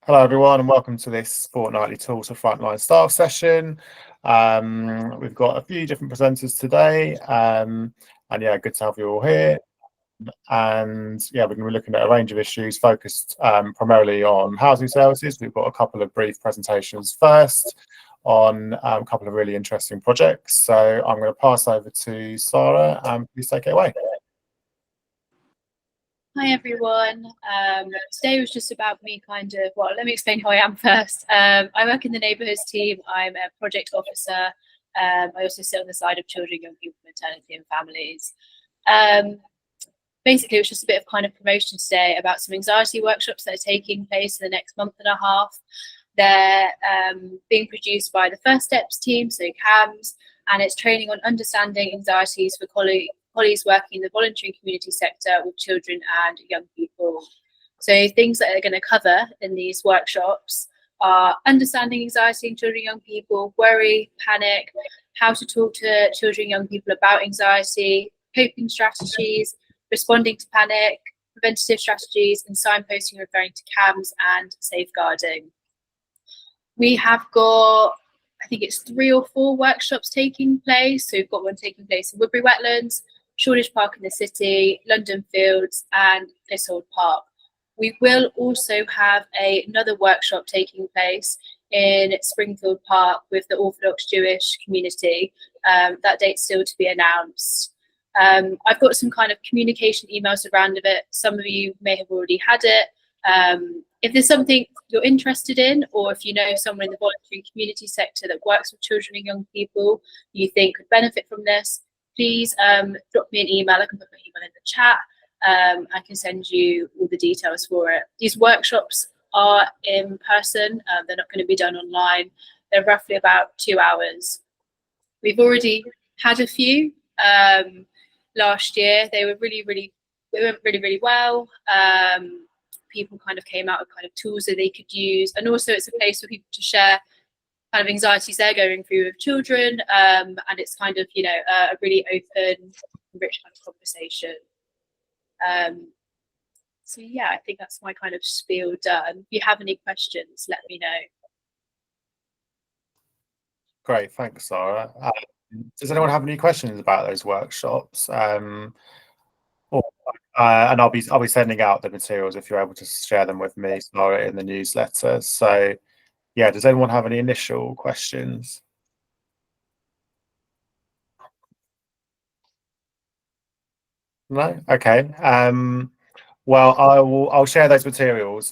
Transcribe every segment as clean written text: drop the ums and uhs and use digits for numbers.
Hello everyone and welcome to this fortnightly Tools for Frontline Staff session. We've got a few different presenters today and yeah, good to have you all here. And yeah, we're going to be looking at a range of issues focused primarily on housing services. We've got a couple of brief presentations first on a couple of really interesting projects. So I'm going to pass over to Sarah and please take it away. Hi everyone. Today was just about me let me explain who I am first. I work in the neighbourhoods team. I'm a project officer. I also sit on the side of children, young people, maternity and families. Basically, it was just a bit of kind of promotion today about some anxiety workshops that are taking place in the next month and a half. They're being produced by the First Steps team, so CAMS, and it's training on understanding anxieties for colleagues working in the voluntary community sector with children and young people. So things that are going to cover in these workshops are understanding anxiety in children and young people, worry, panic, how to talk to children and young people about anxiety, coping strategies, responding to panic, preventative strategies, and signposting referring to CAMS and safeguarding. We have got, I think it's 3 or 4 workshops taking place. So we've got one taking place in Woodbury Wetlands, Shoreditch Park in the City, London Fields and Clissold Park. We will also have another workshop taking place in Springfield Park with the Orthodox Jewish community. That date's still to be announced. I've got some kind of communication emails around of it. Some of you may have already had it. If there's something you're interested in, or if you know someone in the voluntary community sector that works with children and young people you think could benefit from this, please drop me an email. I can put my email in the chat. I can send you all the details for it. These workshops are in person. They're not going to be done online. They're roughly about 2 hours. We've already had a few last year. They went really well. People kind of came out with kind of tools that they could use, and also it's a place for people to share kind of anxieties they're going through with children, and it's kind of, you know, a really open, rich kind of conversation. So yeah, I think that's my kind of spiel done. If you have any questions, let me know. Great, thanks, Sarah. Does anyone have any questions about those workshops? And I'll be sending out the materials if you're able to share them with me, Sarah, in the newsletter. So yeah, does anyone have any initial questions? No? Okay. Well, I'll share those materials,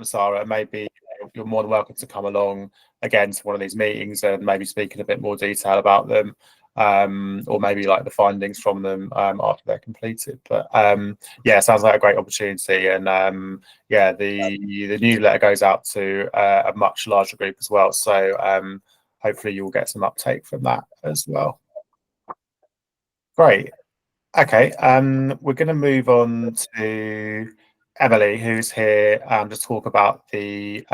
Sarah. Maybe you're more than welcome to come along again to one of these meetings and maybe speak in a bit more detail about them, or maybe like the findings from them after they're completed. But yeah, sounds like a great opportunity. And yeah, the newsletter goes out to a much larger group as well. So hopefully you'll get some uptake from that as well. Great. Okay, we're going to move on to Emily, who's here to talk about the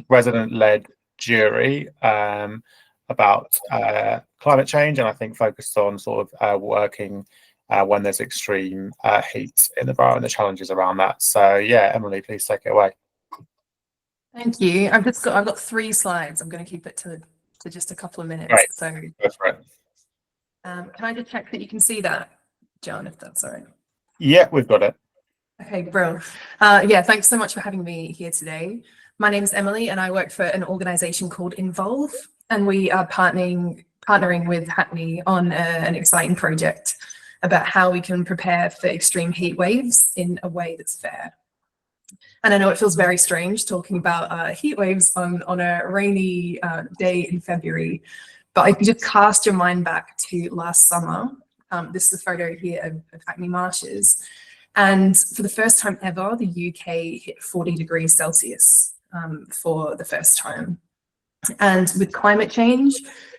resident-led jury about climate change, and I think focused on sort of working when there's extreme heat in the borough and the challenges around that. So yeah, Emily, please take it away. Thank you. I've got 3 slides. I'm going to keep it to just a couple of minutes. Great. So go for it. Can I just check that you can see that, John, if that's all right? Yeah, we've got it. Okay, brilliant. Yeah, thanks so much for having me here today. My name is Emily and I work for an organisation called Involve, and we are partnering with Hackney on an exciting project about how we can prepare for extreme heat waves in a way that's fair. And I know it feels very strange talking about heat waves on a rainy day in February, but if you just cast your mind back to last summer, this is a photo here of Hackney Marshes. And for the first time ever, the UK hit 40 degrees Celsius for the first time. And with climate change,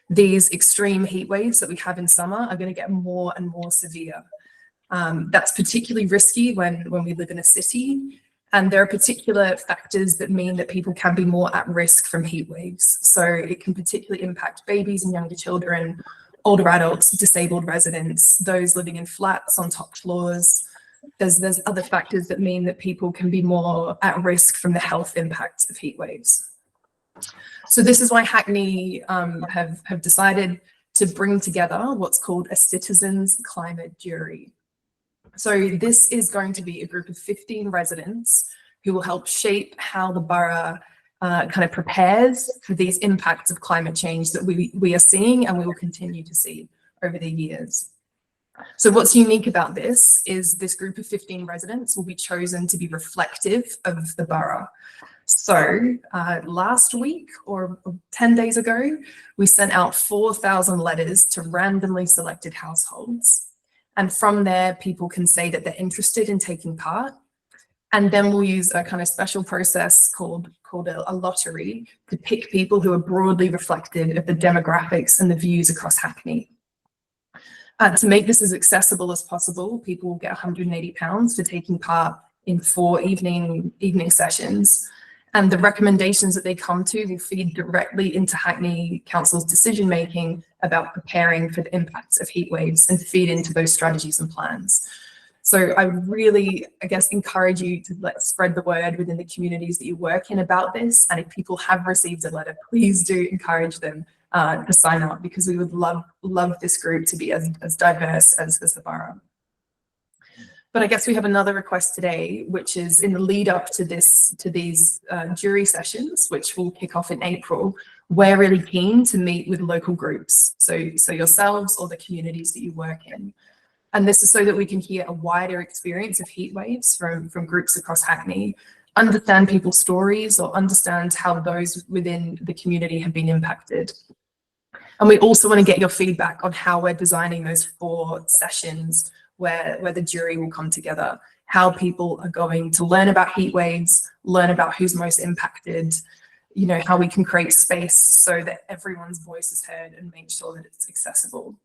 these extreme heat waves that we have in summer are going to get more and more severe. That's particularly risky when we live in a city. And there are particular factors that mean that people can be more at risk from heat waves. So it can particularly impact babies and younger children, older adults, disabled residents, those living in flats on top floors, there's other factors that mean that people can be more at risk from the health impacts of heat waves. So this is why Hackney have decided to bring together what's called a citizens climate jury. So this is going to be a group of 15 residents who will help shape how the borough kind of prepares for these impacts of climate change that we are seeing and we will continue to see over the years. So what's unique about this is this group of 15 residents will be chosen to be reflective of the borough. So last week or 10 days ago, we sent out 4,000 letters to randomly selected households. And from there, people can say that they're interested in taking part. And then we'll use a kind of special process called a lottery to pick people who are broadly reflective of the demographics and the views across Hackney. To make this as accessible as possible, people will get £180 for taking part in 4 evening sessions. And the recommendations that they come to will feed directly into Hackney Council's decision-making about preparing for the impacts of heat waves and feed into those strategies and plans. So I really, I guess, encourage you to spread the word within the communities that you work in about this. And if people have received a letter, please do encourage them to sign up, because we would love this group to be as diverse as the borough. But I guess we have another request today, which is in the lead up to these jury sessions, which will kick off in April. We're really keen to meet with local groups, so yourselves or the communities that you work in. And this is so that we can hear a wider experience of heat waves from groups across Hackney, understand people's stories or understand how those within the community have been impacted. And we also want to get your feedback on how we're designing those 4 sessions where the jury will come together, how people are going to learn about heat waves, learn about who's most impacted, you know, how we can create space so that everyone's voice is heard and make sure that it's accessible.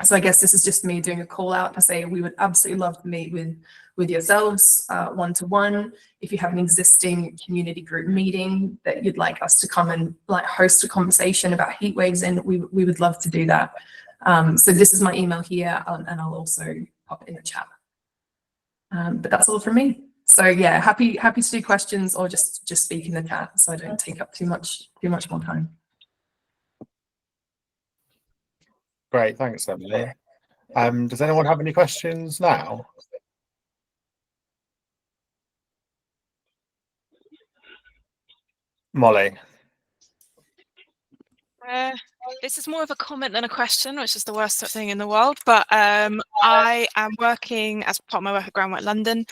So I guess this is just me doing a call out to say we would absolutely love to meet with yourselves one-to-one. If you have an existing community group meeting that you'd like us to come and host a conversation about heat waves, and we would love to do that. So this is my email here, and I'll also pop it in the chat. But that's all from me. So yeah, happy to do questions or just speak in the chat, so I don't take up too much more time. Great, thanks, Emily. Does anyone have any questions now? Molly. This is more of a comment than a question, which is the worst thing in the world. But I am working as part of my work at Groundwork London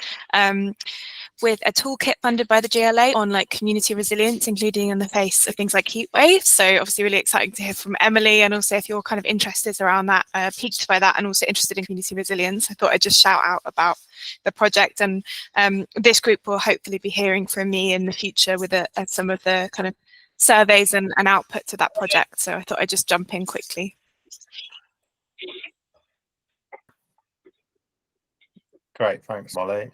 with a toolkit funded by the GLA on community resilience, including in the face of things like heat waves. So obviously really exciting to hear from Emily, and also if you're kind of interested around that, piqued by that, and also interested in community resilience, I thought I'd just shout out about the project. And this group will hopefully be hearing from me in the future with some of the kind of surveys and output to that project. So I thought I'd just jump in quickly. Great, thanks, Molly.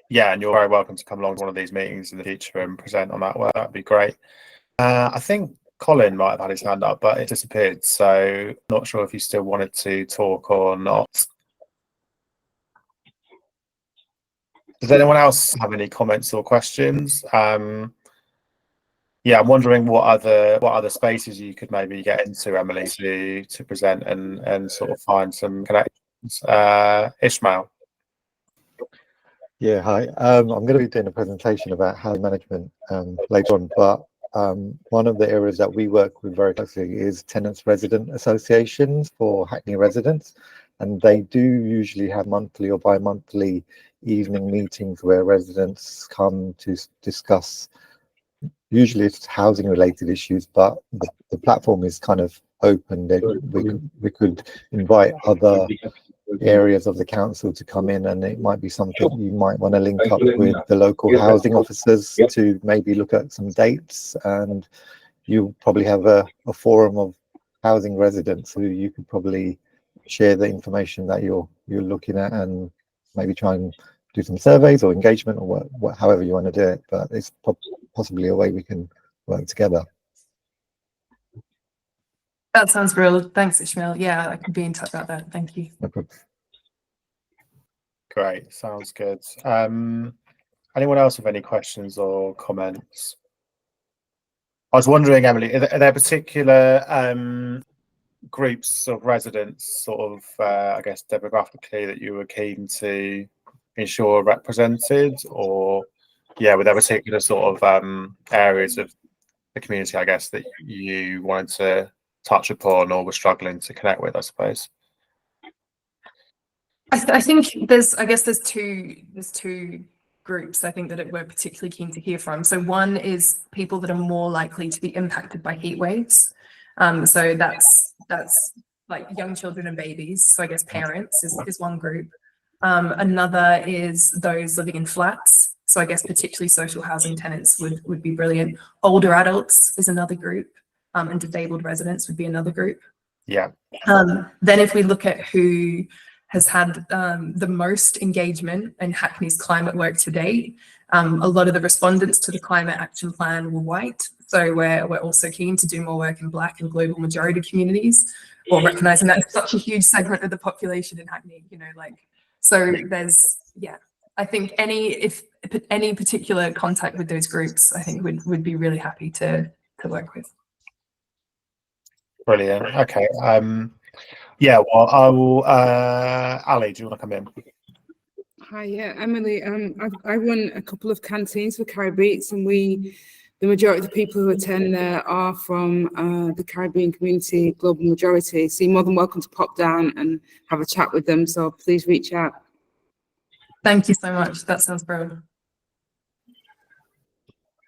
Yeah, and you're very welcome to come along to one of these meetings in the future and present on that work. That'd be great. I think Colin might have had his hand up, but it disappeared. So not sure if you still wanted to talk or not. Does anyone else have any comments or questions? Yeah, I'm wondering what other spaces you could maybe get into, Emily, to present and sort of find some connections. Ishmael. Yeah, hi. I'm going to be doing a presentation about housing management later on, but one of the areas that we work with very closely is tenants resident associations for Hackney residents, and they do usually have monthly or bi-monthly evening meetings where residents come to discuss. Usually it's housing related issues, but the platform is kind of open. We could invite other areas of the council to come in, and it might be something you might want to link up with the local housing officers to maybe look at some dates, and you probably have a forum of housing residents who you could probably share the information that you're looking at, and maybe try and do some surveys or engagement or however you want to do it. But it's possibly a way we can work together. That sounds brilliant. Thanks, Ishmael. Yeah, I can be in touch about that. Thank you. No problem. Great, sounds good. Anyone else with any questions or comments? I was wondering, Emily, are there particular groups of residents, sort of, I guess, demographically, that you were keen to ensure represented, or were there particular sort of areas of the community, I guess, that you wanted to touch upon or were struggling to connect with, I suppose? I think there's two groups I think that we're particularly keen to hear from. So one is people that are more likely to be impacted by heat waves. So that's like young children and babies. So I guess parents is one group. Another is those living in flats. So I guess particularly social housing tenants would be brilliant. Older adults is another group, and disabled residents would be another group. Yeah. Then if we look at who has had the most engagement in Hackney's climate work to date, a lot of the respondents to the climate action plan were white. So we're also keen to do more work in Black and global majority communities, or recognising that it's such a huge segment of the population in Hackney, so there's, I think if any particular contact with those groups, I think would be really happy to work with. Brilliant. Okay. Well, I will. Ali, do you want to come in? Hi, Emily. I run a couple of canteens for Caribbeans, and the majority of the people who attend there are from the Caribbean community, global majority. So you're more than welcome to pop down and have a chat with them. So please reach out. Thank you so much. That sounds brilliant.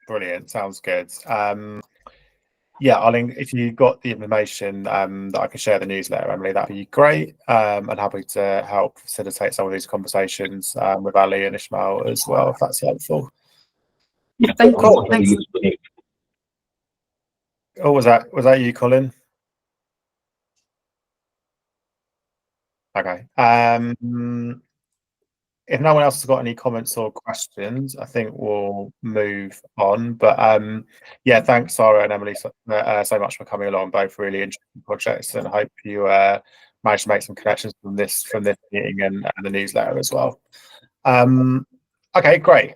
Brilliant. Sounds good. If you got the information that I can share the newsletter, Emily, that'd be great. And happy to help facilitate some of these conversations with Ali and Ishmael as well, if that's helpful. Yeah, thank you. Thanks. Oh, was that you, Colin? Okay. If no one else has got any comments or questions, I think we'll move on. But thanks, Sarah and Emily, so much for coming along. Both really interesting projects, and I hope you managed to make some connections from this meeting and the newsletter as well. Okay, great.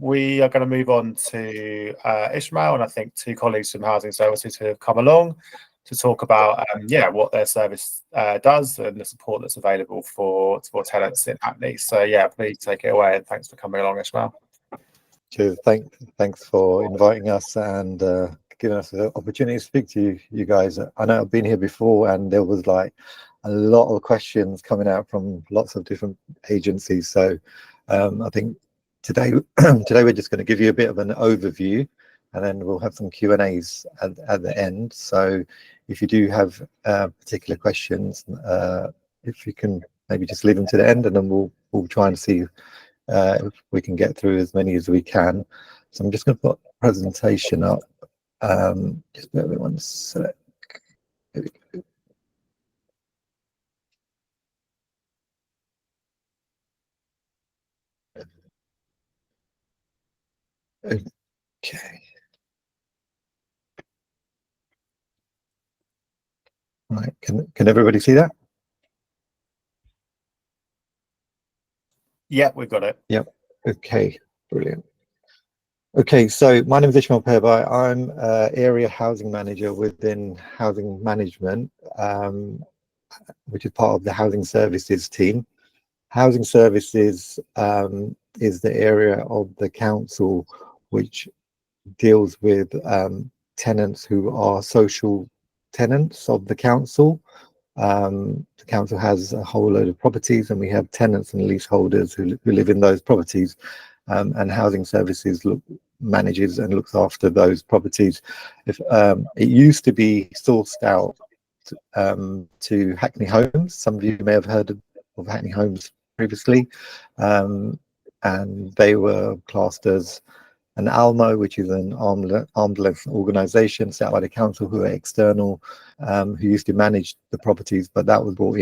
We are going to move on to Ishmael, and I think two colleagues from Housing Services who have come along to talk about what their service does and the support that's available for tenants in Hackney. So please take it away, and thanks for coming along, Ishmael. Cheers. Thanks for inviting us and giving us the opportunity to speak to you guys. I know I've been here before, and there was like a lot of questions coming out from lots of different agencies. So I think today we're just going to give you a bit of an overview, and then we'll have some Q&As at the end. So if you do have particular questions, if you can maybe just leave them to the end, and then we'll try and see if we can get through as many as we can. So I'm just going to put a presentation up. Just bear with me 1 sec. There we go. Okay. Right. Can everybody see that? Yeah, we've got it. Yep. Okay. Brilliant. Okay, so my name is Ishmael Perbai. I'm area housing manager within housing management, which is part of the housing services team. Housing services is the area of the council which deals with tenants who are social tenants of the council. The council has a whole load of properties, and we have tenants and leaseholders who live in those properties, and housing services manages and looks after those properties. If it used to be sourced out to Hackney Homes. Some of you may have heard of Hackney Homes previously, and they were classed as an ALMO, which is an arm's length organisation set up by the council, who are external, who used to manage the properties, but that was brought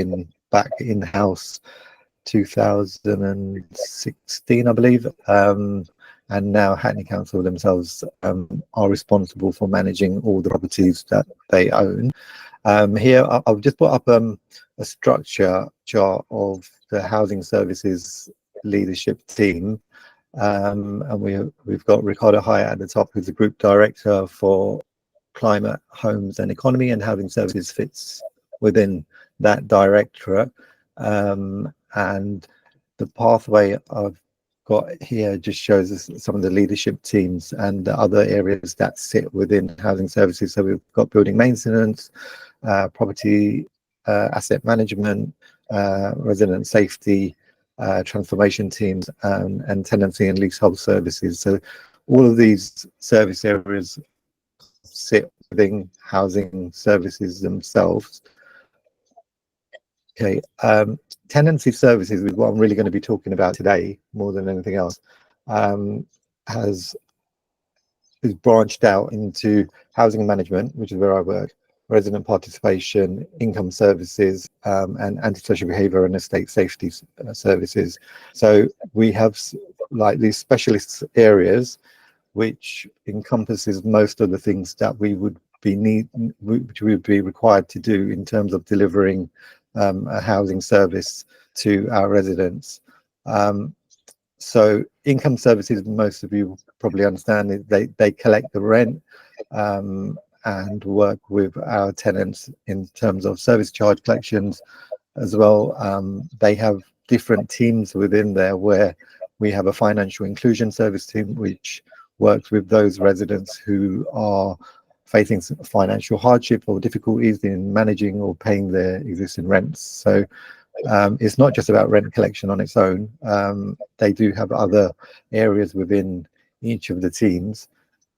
back in-house 2016, I believe. And now Hackney Council themselves are responsible for managing all the properties that they own. Here, I've just put up a structure chart of the housing services leadership team. And we've got Ricardo Hyatt at the top, who's the Group Director for Climate, Homes and Economy, and Housing Services fits within that directorate. And the pathway I've got here just shows us some of the leadership teams and the other areas that sit within housing services. So we've got building maintenance, property asset management, resident safety, transformation teams, and tenancy and leasehold services. So all of these service areas sit within housing services themselves. Okay, tenancy services is what I'm really going to be talking about today more than anything else. Is branched out into housing management, which is where I work, resident participation, income services, and antisocial behaviour and estate safety services. So we have like these specialist areas which encompasses most of the things that we would be which we would be required to do in terms of delivering a housing service to our residents. So income services, most of you probably understand, is they collect the rent and work with our tenants in terms of service charge collections as well. They have different teams within there, where we have a financial inclusion service team which works with those residents who are facing financial hardship or difficulties in managing or paying their existing rents. So it's not just about rent collection on its own. They do have other areas within each of the teams.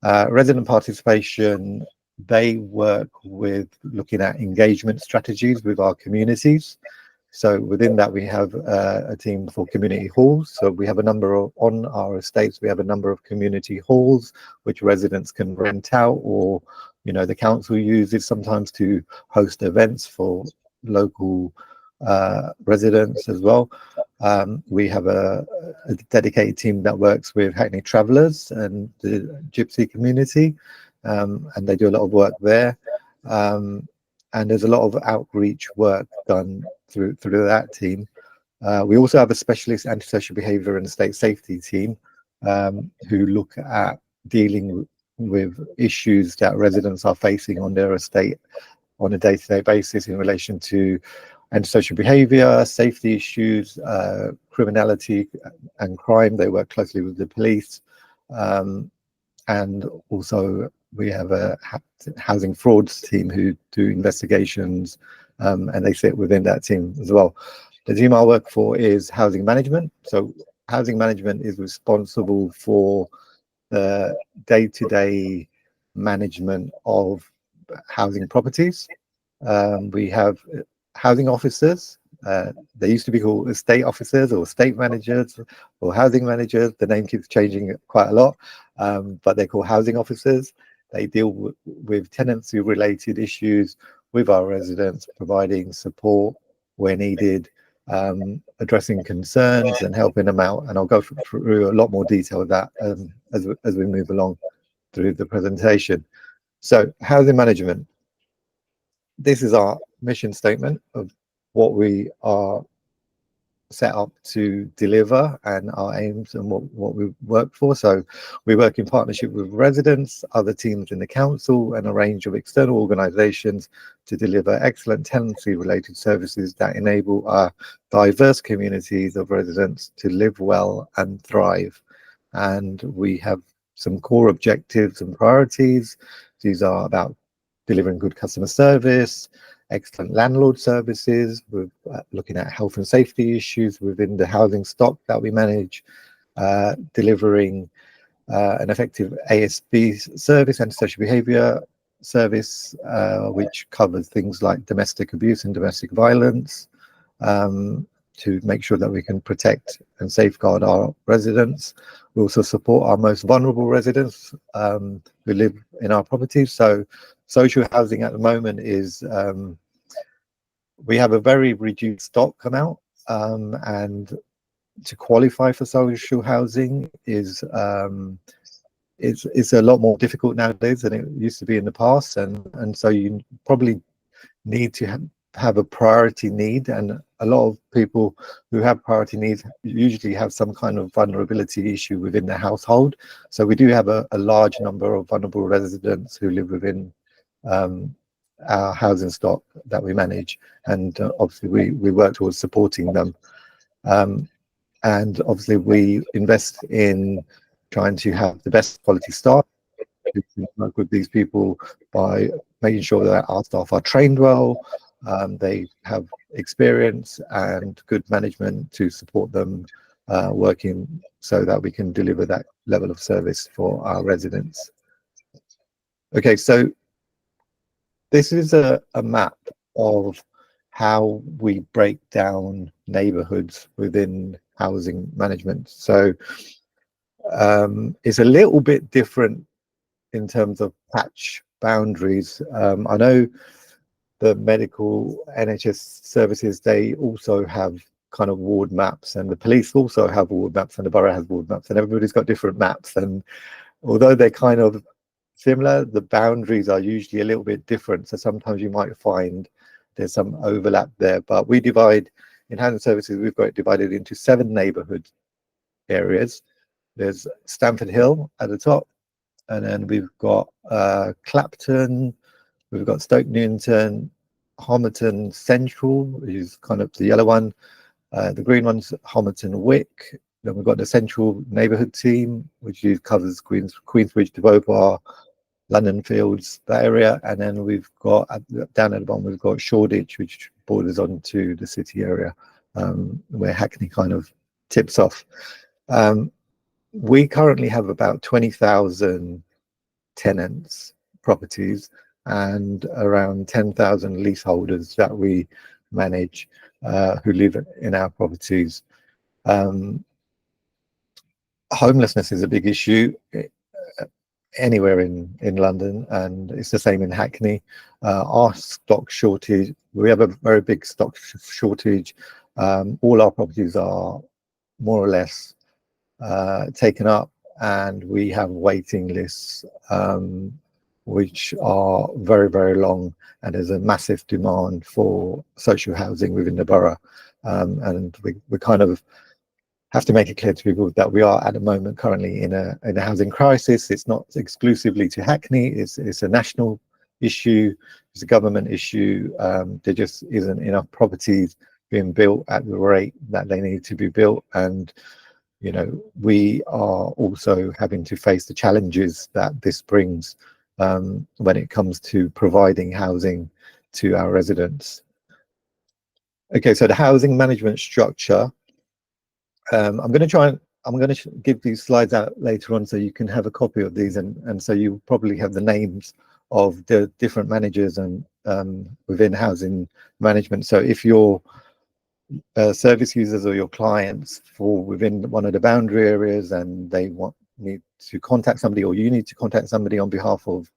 Resident participation, they work with looking at engagement strategies with our communities. So within that, we have a team for community halls. So we have a number of, on our estates, we have a number of community halls which residents can rent out, or, you know, the council uses sometimes to host events for local residents as well. We have a dedicated team that works with Hackney Travellers and the Gypsy community, and they do a lot of work there. And there's a lot of outreach work done through that team. We also have a specialist antisocial behaviour and estate safety team who look at dealing with issues that residents are facing on their estate on a day-to-day basis in relation to antisocial behaviour, safety issues, criminality and crime. They work closely with the police. And also we have a housing frauds team who do investigations, and they sit within that team as well. The team I work for is housing management. So housing management is responsible for the day-to-day management of housing properties. We have housing officers. They used to be called estate officers or estate managers or housing managers. The name keeps changing quite a lot, but they're called housing officers. They deal with tenancy related issues with our residents, providing support where needed, addressing concerns and helping them out. And I'll go through a lot more detail of that as we move along through the presentation. So housing management. This is our mission statement of what we are set up to deliver and our aims and what we work for. So we work in partnership with residents, other teams in the council and a range of external organisations to deliver excellent tenancy related services that enable our diverse communities of residents to live well and thrive. And we have some core objectives and priorities. These are about delivering good customer service, excellent landlord services, with looking at health and safety issues within the housing stock that we manage, delivering an effective ASB service, antisocial behaviour service, which covers things like domestic abuse and domestic violence, to make sure that we can protect and safeguard our residents. We also support our most vulnerable residents who live in our properties. So social housing at the moment is, we have a very reduced stock amount, and to qualify for social housing is it's a lot more difficult nowadays than it used to be in the past, and so you probably need to have a priority need and a lot of people who have priority needs usually have some kind of vulnerability issue within their household. So we do have a large number of vulnerable residents who live within our housing stock that we manage, and obviously we work towards supporting them. And obviously we invest in trying to have the best quality staff. We can work with these people by making sure that our staff are trained well, they have experience and good management to support them working so that we can deliver that level of service for our residents. Okay, so this is a map of how we break down neighborhoods within housing management. So it's a little bit different in terms of patch boundaries. I know the medical NHS services, they also have kind of ward maps, and the police also have ward maps, and the borough has ward maps, and everybody's got different maps. And although they're kind of similar, the boundaries are usually a little bit different. So sometimes you might find there's some overlap there, but we divide in housing services, we've got it divided into 7 neighborhood areas. There's Stamford Hill at the top, and then we've got Clapton, we've got Stoke Newington, Homerton Central, which is kind of the yellow one. The green one's Homerton Wick. Then we've got the Central Neighbourhood Team, which covers Queensbridge, Devobar, London Fields, that area. And then we've got down at the bottom, we've got Shoreditch, which borders onto the city area, where Hackney kind of tips off. We currently have about 20,000 tenants, properties, and around 10,000 leaseholders that we manage who live in our properties. Homelessness is a big issue anywhere in London, and it's the same in Hackney. Our stock shortage, we have a very big stock shortage. All our properties are more or less taken up, and we have waiting lists which are very, very long, and there's a massive demand for social housing within the borough. And we kind of have to make it clear to people that we are at the moment currently in a housing crisis. It's not exclusively to Hackney, it's a national issue, it's a government issue. There just isn't enough properties being built at the rate that they need to be built. And you know, we are also having to face the challenges that this brings when it comes to providing housing to our residents. Okay, so the housing management structure. I'm going to give these slides out later on so you can have a copy of these, and so you probably have the names of the different managers and within housing management. So if you're service users or your clients fall within one of the boundary areas and they need to contact somebody, or you need to contact somebody on behalf of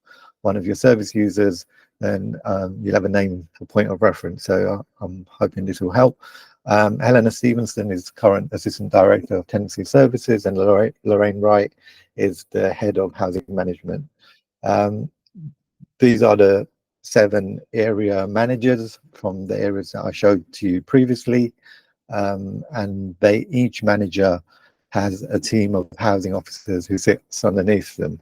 one of your service users, then you'll have a name for point of reference. So I'm hoping this will help. Helena Stevenson is current Assistant Director of Tenancy Services, and Lorraine Wright is the Head of Housing Management. These are the 7 area managers from the areas that I showed to you previously, and each manager has a team of housing officers who sits underneath them.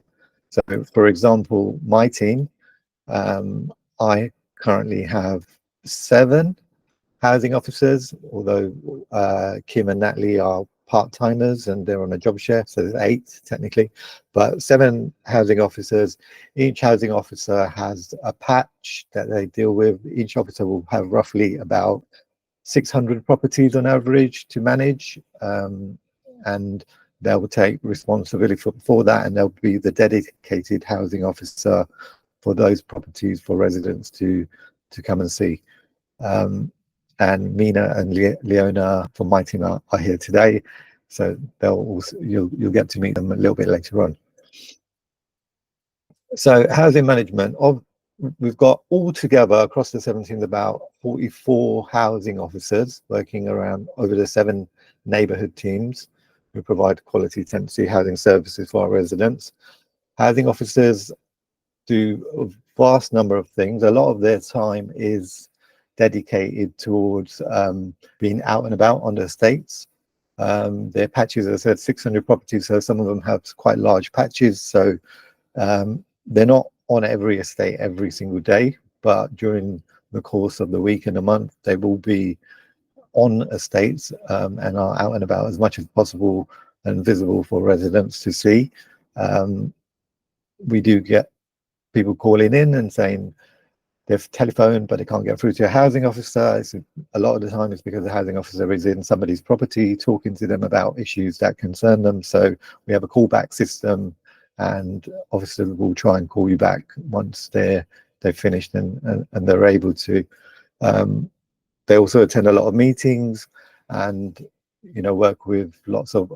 So for example, my team, I currently have 7 housing officers, although Kim and Natalie are part-timers and they're on a job share, so there's 8 technically, but 7 housing officers. Each housing officer has a patch that they deal with. Each officer will have roughly about 600 properties on average to manage, and they will take responsibility for that, and they'll be the dedicated housing officer for those properties for residents to come and see. And Mina and Leona from my team are here today, so you'll get to meet them a little bit later on. So housing management, we've got all together across the 17 about 44 housing officers working around over the 7 neighbourhood teams who provide quality tenancy housing services for our residents. Housing officers do a vast number of things. A lot of their time is dedicated towards being out and about on the estates. Their patches, as I said, 600 properties, so some of them have quite large patches. So they're not on every estate every single day, but during the course of the week and a month, they will be on estates and are out and about as much as possible and visible for residents to see. We do get people calling in and saying they've telephoned but they can't get through to a housing officer. A lot of the time it's because the housing officer is in somebody's property talking to them about issues that concern them. So we have a callback system, and officers will try and call you back once they've finished and they're able to. They also attend a lot of meetings and, you know, work with lots of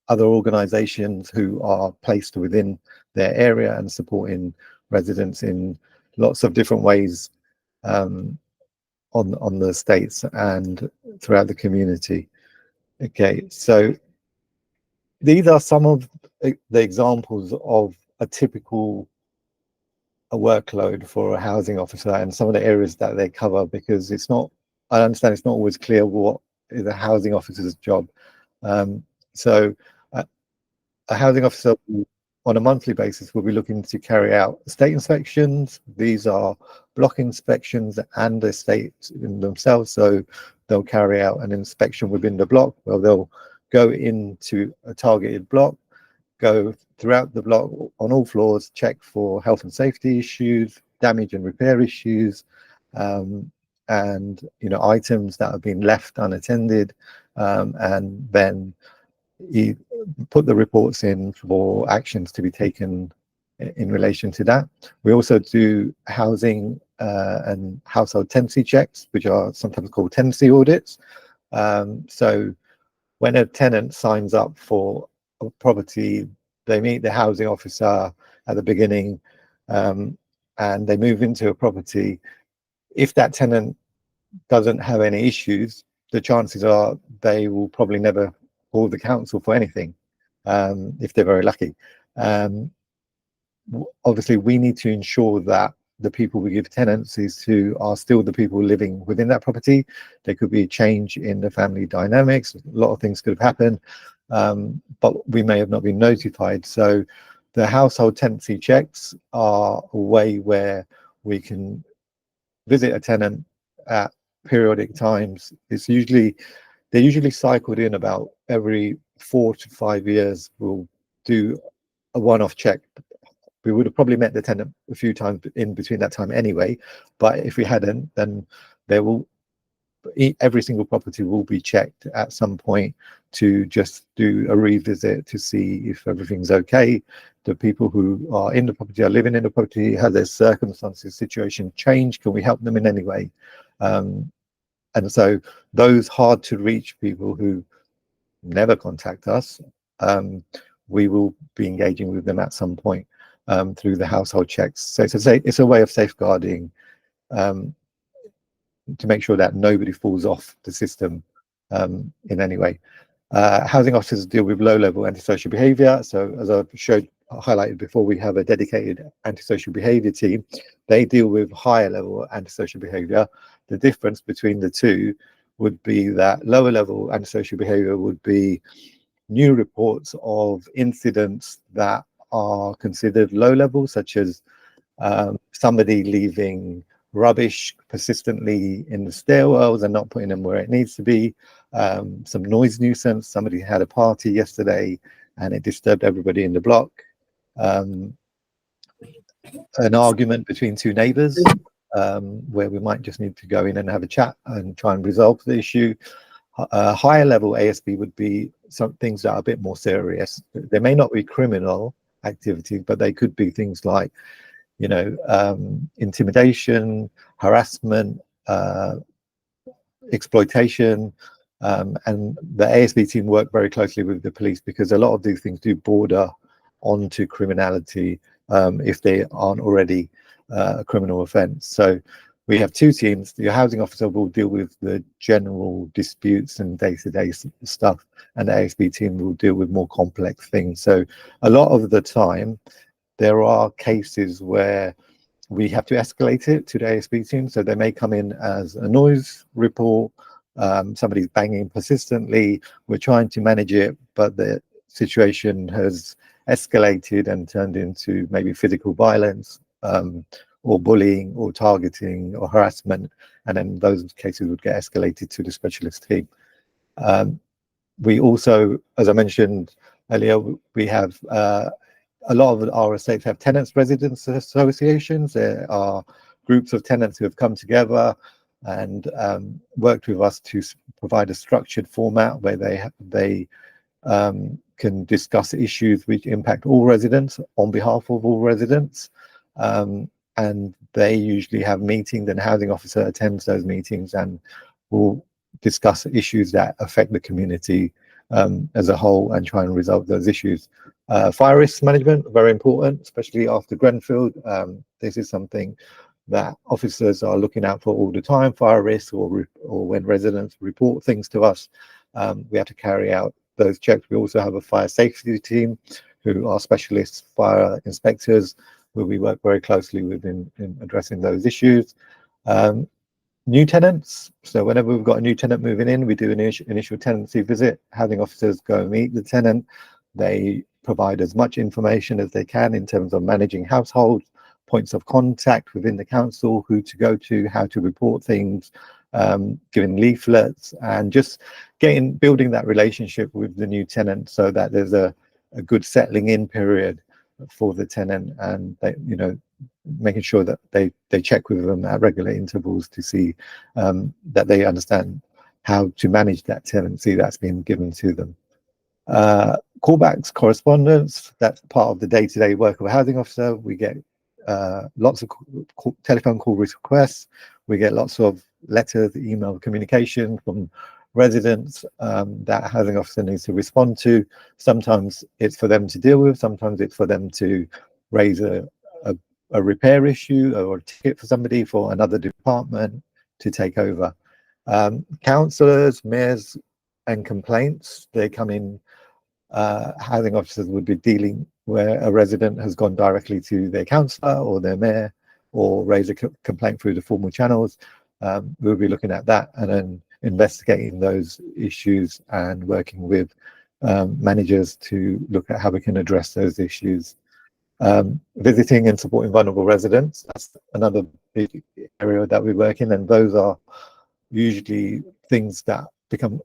other organisations who are placed within their area and supporting residents in lots of different ways on the estates and throughout the community. Okay, so these are some of the examples of a typical workload for a housing officer and some of the areas that they cover, because it's not, I understand it's not always clear what is a housing officer's job. So a housing officer on a monthly basis will be looking to carry out estate inspections. These are block inspections and estates in themselves. So they'll carry out an inspection within the block, where they'll go into a targeted block, go throughout the block on all floors, check for health and safety issues, damage and repair issues, and, you know, items that have been left unattended, and then you put the reports in for actions to be taken in relation to that. We also do housing and household tenancy checks, which are sometimes called tenancy audits. So when a tenant signs up for a property, they meet the housing officer at the beginning, and they move into a property. If that tenant doesn't have any issues, the chances are they will probably never call the council for anything, if they're very lucky. Obviously, we need to ensure that the people we give tenancies to are still the people living within that property. There could be a change in the family dynamics. A lot of things could have happened, but we may have not been notified. So the household tenancy checks are a way where we can visit a tenant at periodic times. They're usually cycled in about every 4 to 5 years. We'll do a one-off check. We would have probably met the tenant a few times in between that time anyway, but if we hadn't, then every single property will be checked at some point to just do a revisit to see if everything's okay. The people who are in the property are living in the property. Have their circumstances, situation changed? Can we help them in any way? And so those hard to reach people who never contact us, we will be engaging with them at some point through the household checks. So it's a way of safeguarding, to make sure that nobody falls off the system in any way. Housing officers deal with low-level antisocial behaviour. So as I've highlighted before, we have a dedicated antisocial behaviour team. They deal with higher-level antisocial behaviour. The difference between the two would be that lower-level antisocial behaviour would be new reports of incidents that are considered low-level, such as somebody leaving rubbish persistently in the stairwells and not putting them where it needs to be, some noise nuisance. Somebody had a party yesterday and it disturbed everybody in the block, an argument between two neighbours, where we might just need to go in and have a chat and try and resolve the issue. Higher level ASB would be some things that are a bit more serious. They may not be criminal activities, but they could be things like, you know, intimidation, harassment, exploitation, and the ASB team work very closely with the police, because a lot of these things do border onto criminality if they aren't already a criminal offence. So we have two teams. The housing officer will deal with the general disputes and day-to-day stuff, and the ASB team will deal with more complex things. So a lot of the time there are cases where we have to escalate it to the ASB team. So they may come in as a noise report, somebody's banging persistently, we're trying to manage it, but the situation has escalated and turned into maybe physical violence, or bullying or targeting or harassment, and then those cases would get escalated to the specialist team. We also, as I mentioned earlier, we have a lot of our estates have tenants residents associations. There are groups of tenants who have come together and worked with us to provide a structured format where they can discuss issues which impact all residents on behalf of all residents. And they usually have meetings, and the housing officer attends those meetings and will discuss issues that affect the community as a whole and try and resolve those issues. Fire risk management, very important, especially after Grenfell. This is something that officers are looking out for all the time, fire risk, or when residents report things to us, we have to carry out those checks. We also have a fire safety team who are specialist fire inspectors, who we work very closely with in addressing those issues. New tenants, so whenever we've got a new tenant moving in, we do an initial tenancy visit. Housing officers go and meet the tenant. They provide as much information as they can in terms of managing households, points of contact within the council, who to go to, how to report things, giving leaflets, and just building that relationship with the new tenant so that there's a good settling in period for the tenant, and they, making sure that they check with them at regular intervals to see that they understand how to manage that tenancy that's been given to them. Callbacks, correspondence, that's part of the day-to-day work of a housing officer. We get lots of telephone call requests. We get lots of letters, email communication from residents that a housing officer needs to respond to. Sometimes it's for them to deal with, sometimes it's for them to raise a repair issue or a ticket for somebody for another department to take over. Councillors, mayors and complaints, they come in, housing officers would be dealing where a resident has gone directly to their councillor or their mayor or raise a complaint through the formal channels. We'll be looking at that and then investigating those issues and working with managers to look at how we can address those issues. Visiting and supporting vulnerable residents, that's another big area that we work in, and those are usually things that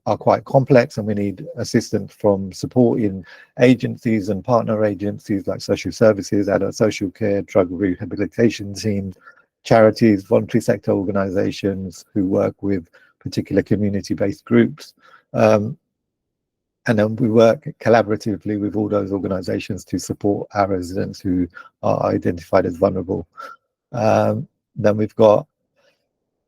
are quite complex, and we need assistance from supporting agencies and partner agencies like social services, adult social care, drug rehabilitation teams, charities, voluntary sector organisations who work with particular community-based groups. And then we work collaboratively with all those organisations to support our residents who are identified as vulnerable. Then we've got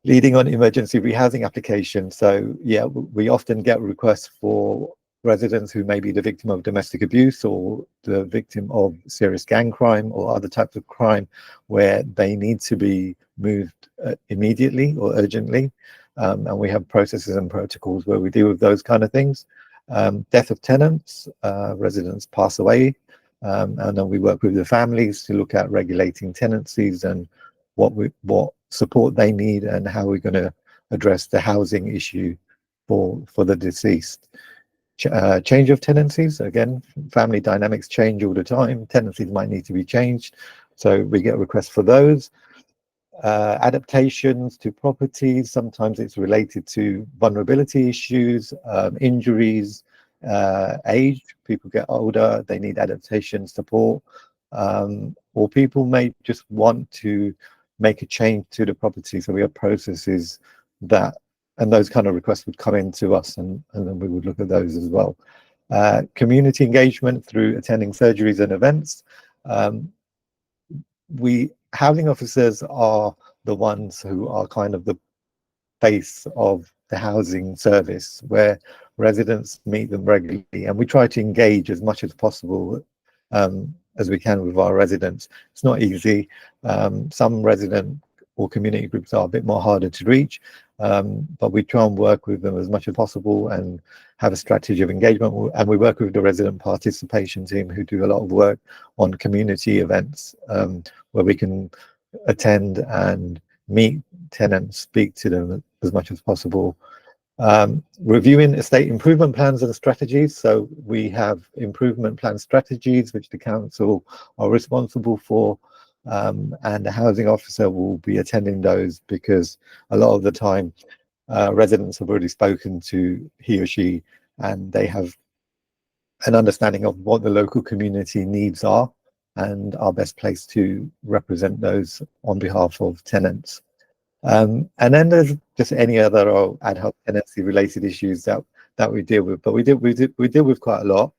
leading on emergency rehousing applications. So yeah, we often get requests for residents who may be the victim of domestic abuse or the victim of serious gang crime or other types of crime where they need to be moved immediately or urgently. And we have processes and protocols where we deal with those kind of things. Death of tenants, residents pass away, and then we work with the families to look at regulating tenancies and what support they need and how we're going to address the housing issue for the deceased. Change of tenancies, again, family dynamics change all the time. Tenancies might need to be changed, so we get requests for those. Adaptations to properties, sometimes it's related to vulnerability issues, injuries, age. People get older, they need adaptation support, or people may just want to make a change to the property. So we have processes that, and those kind of requests would come in to us, and then we would look at those as well. Community engagement through attending surgeries and events. Housing officers are the ones who are kind of the face of the housing service, where residents meet them regularly, and we try to engage as much as possible as we can with our residents. It's not easy. Some resident or community groups are a bit more harder to reach, but we try and work with them as much as possible and have a strategy of engagement. And we work with the resident participation team who do a lot of work on community events, where we can attend and meet tenants, speak to them as much as possible. Reviewing estate improvement plans and strategies. So we have improvement plan strategies which the council are responsible for, and the housing officer will be attending those, because a lot of the time residents have already spoken to he or she, and they have an understanding of what the local community needs are and are best placed to represent those on behalf of tenants. And then there's just any other ad hoc tenancy related issues that we deal with, but we deal with quite a lot.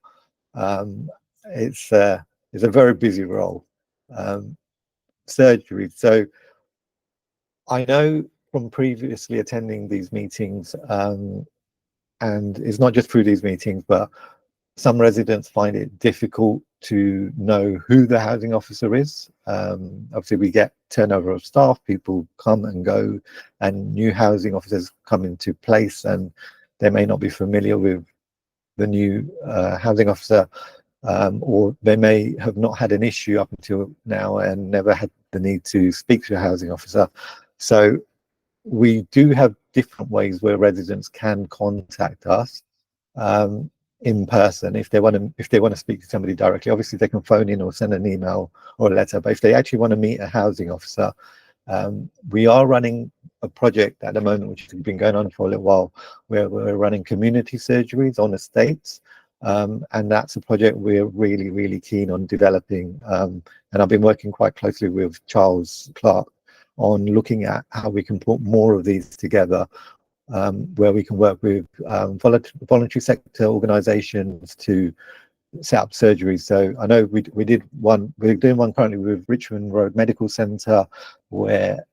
It's a very busy role. Surgery. So I know from previously attending these meetings, and it's not just through these meetings, but some residents find it difficult to know who the housing officer is. Obviously, we get turnover of staff, people come and go, and new housing officers come into place, and they may not be familiar with the new housing officer, or they may have not had an issue up until now and never had the need to speak to a housing officer. So we do have different ways where residents can contact us in person if they want to speak to somebody directly. Obviously they can phone in or send an email or a letter, but if they actually want to meet a housing officer, we are running a project at the moment which has been going on for a little while, where we're running community surgeries on estates, and that's a project we're really keen on developing, and I've been working quite closely with Charles Clark on looking at how we can put more of these together, where we can work with voluntary sector organisations to set up surgeries. So I know we're doing one currently with Richmond Road Medical Centre, where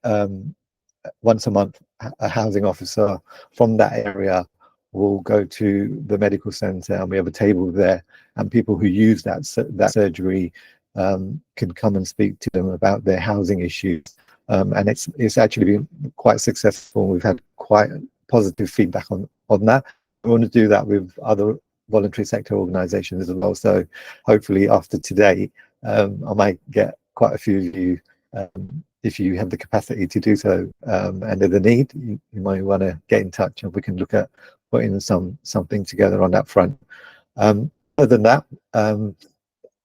once a month a housing officer from that area will go to the medical centre, and we have a table there, and people who use that surgery can come and speak to them about their housing issues, and it's actually been quite successful. We've had quite positive feedback on that. We want to do that with other voluntary sector organisations as well. So hopefully after today, I might get quite a few of you, if you have the capacity to do so, and there's a need, you might want to get in touch, and we can look at putting something together on that front. Other than that,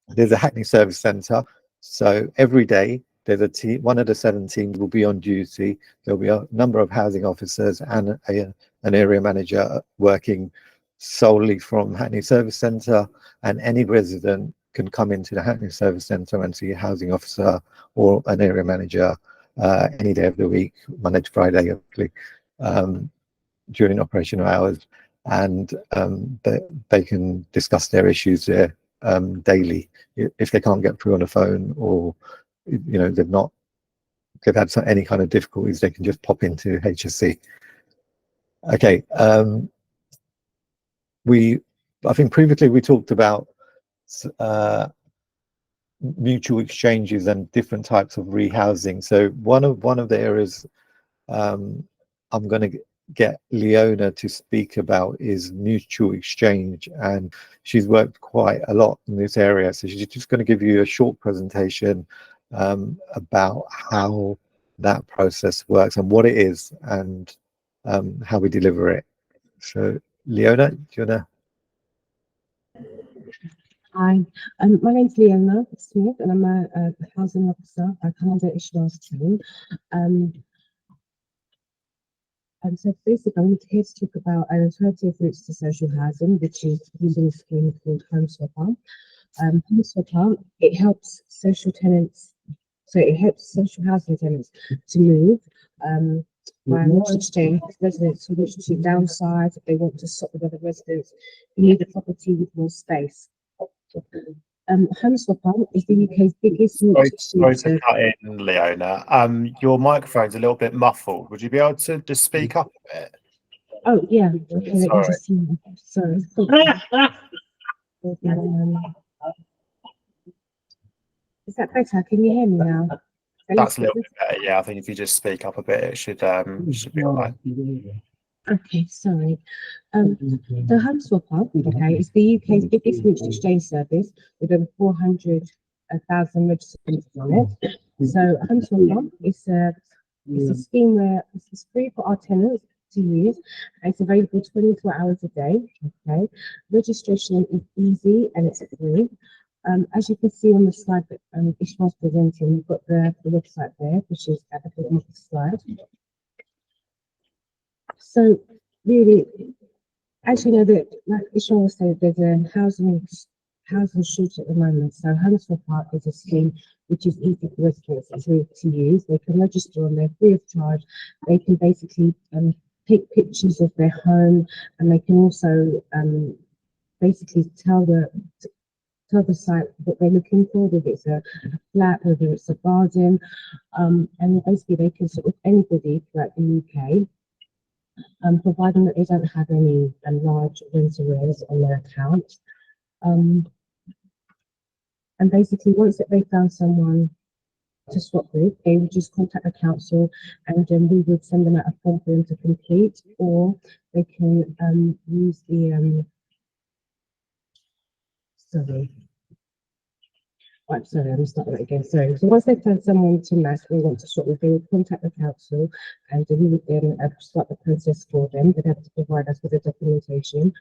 there's a Hackney Service Centre. So every day there's a team, one of the 7 teams will be on duty. There'll be a number of housing officers and an area manager working solely from Hackney Service Centre, and any resident can come into the Hackney Service Centre and see a housing officer or an area manager any day of the week, Monday to Friday, hopefully, during operational hours, and they can discuss their issues there daily. If they can't get through on the phone, or they've had any kind of difficulties, they can just pop into HSC. Okay. I think previously we talked about mutual exchanges and different types of rehousing. So one of the areas I'm going to get Leona to speak about is mutual exchange, and she's worked quite a lot in this area. So she's just going to give you a short presentation about how that process works and what it is, and how we deliver it. So Leona, do you want to? Hi, my name's Leona Smith, and I'm a housing officer at Canada Ishlar's team. And so basically, I'm here to talk about an alternative routes to social housing, which is using a scheme called Home Swapper. Home Swapper, it helps social tenants, so it helps social housing tenants to move by an exchange. Residents who wish to downsize, if they want to swap with other residents, who need a property with more space. Home Swapper is the UK's biggest. Sorry to cut in, Leona. Your microphone's a little bit muffled. Would you be able to just speak up a bit? Oh yeah. Okay. Let me just see. Sorry. Is that better? Can you hear me now? That's a little bit better. Yeah, I think if you just speak up a bit, it should be all right. Okay, sorry. So Home Swapper, okay, is the UK's biggest mixed exchange service with over 400,000 registered on it. So Home Swapper it's a scheme where it's free for our tenants to use. It's available 24 hours a day. Okay, registration is easy and it's free. As you can see on the slide that Ishmael's presenting, we've got the website there, which is at the bottom of the slide. So really, as you know, that like Ishmael said, there's a housing shortage at the moment. So Home Swapper is a scheme which is easy for residents to use. They can register on there free of charge. They can basically take pictures of their home, and they can also basically tell the site what they're looking for, whether it's a flat, whether it's a garden, and basically they can sort of anybody throughout the UK, providing that they don't have any large rent arrears on their account. And basically, once that they found someone to swap with, they would just contact the council, and then we would send them out a form for them to complete, or they can use the sorry. Right, sorry, I'm starting that again. So once they've found someone to match, they want to swap with, they would contact the council, and we would then start the process for them. They'd have to provide us with the documentation.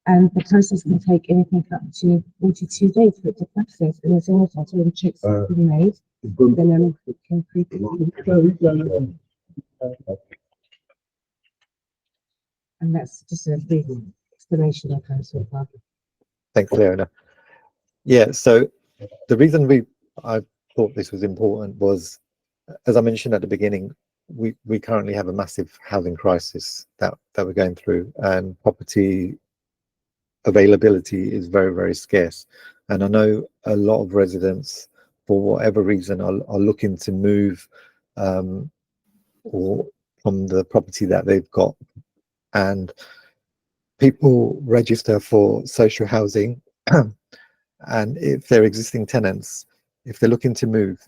And the process can take anything up to 42 days for it to process. And as long as all the checks have been made, then it can and that's just a brief explanation of Home Swapper. Thanks, Leona. Yeah, so the reason I thought this was important was, as I mentioned at the beginning, we currently have a massive housing crisis that we're going through, and property availability is very, very scarce. And I know a lot of residents, for whatever reason, are looking to move or from the property that they've got. And people register for social housing, and if they're existing tenants, if they're looking to move,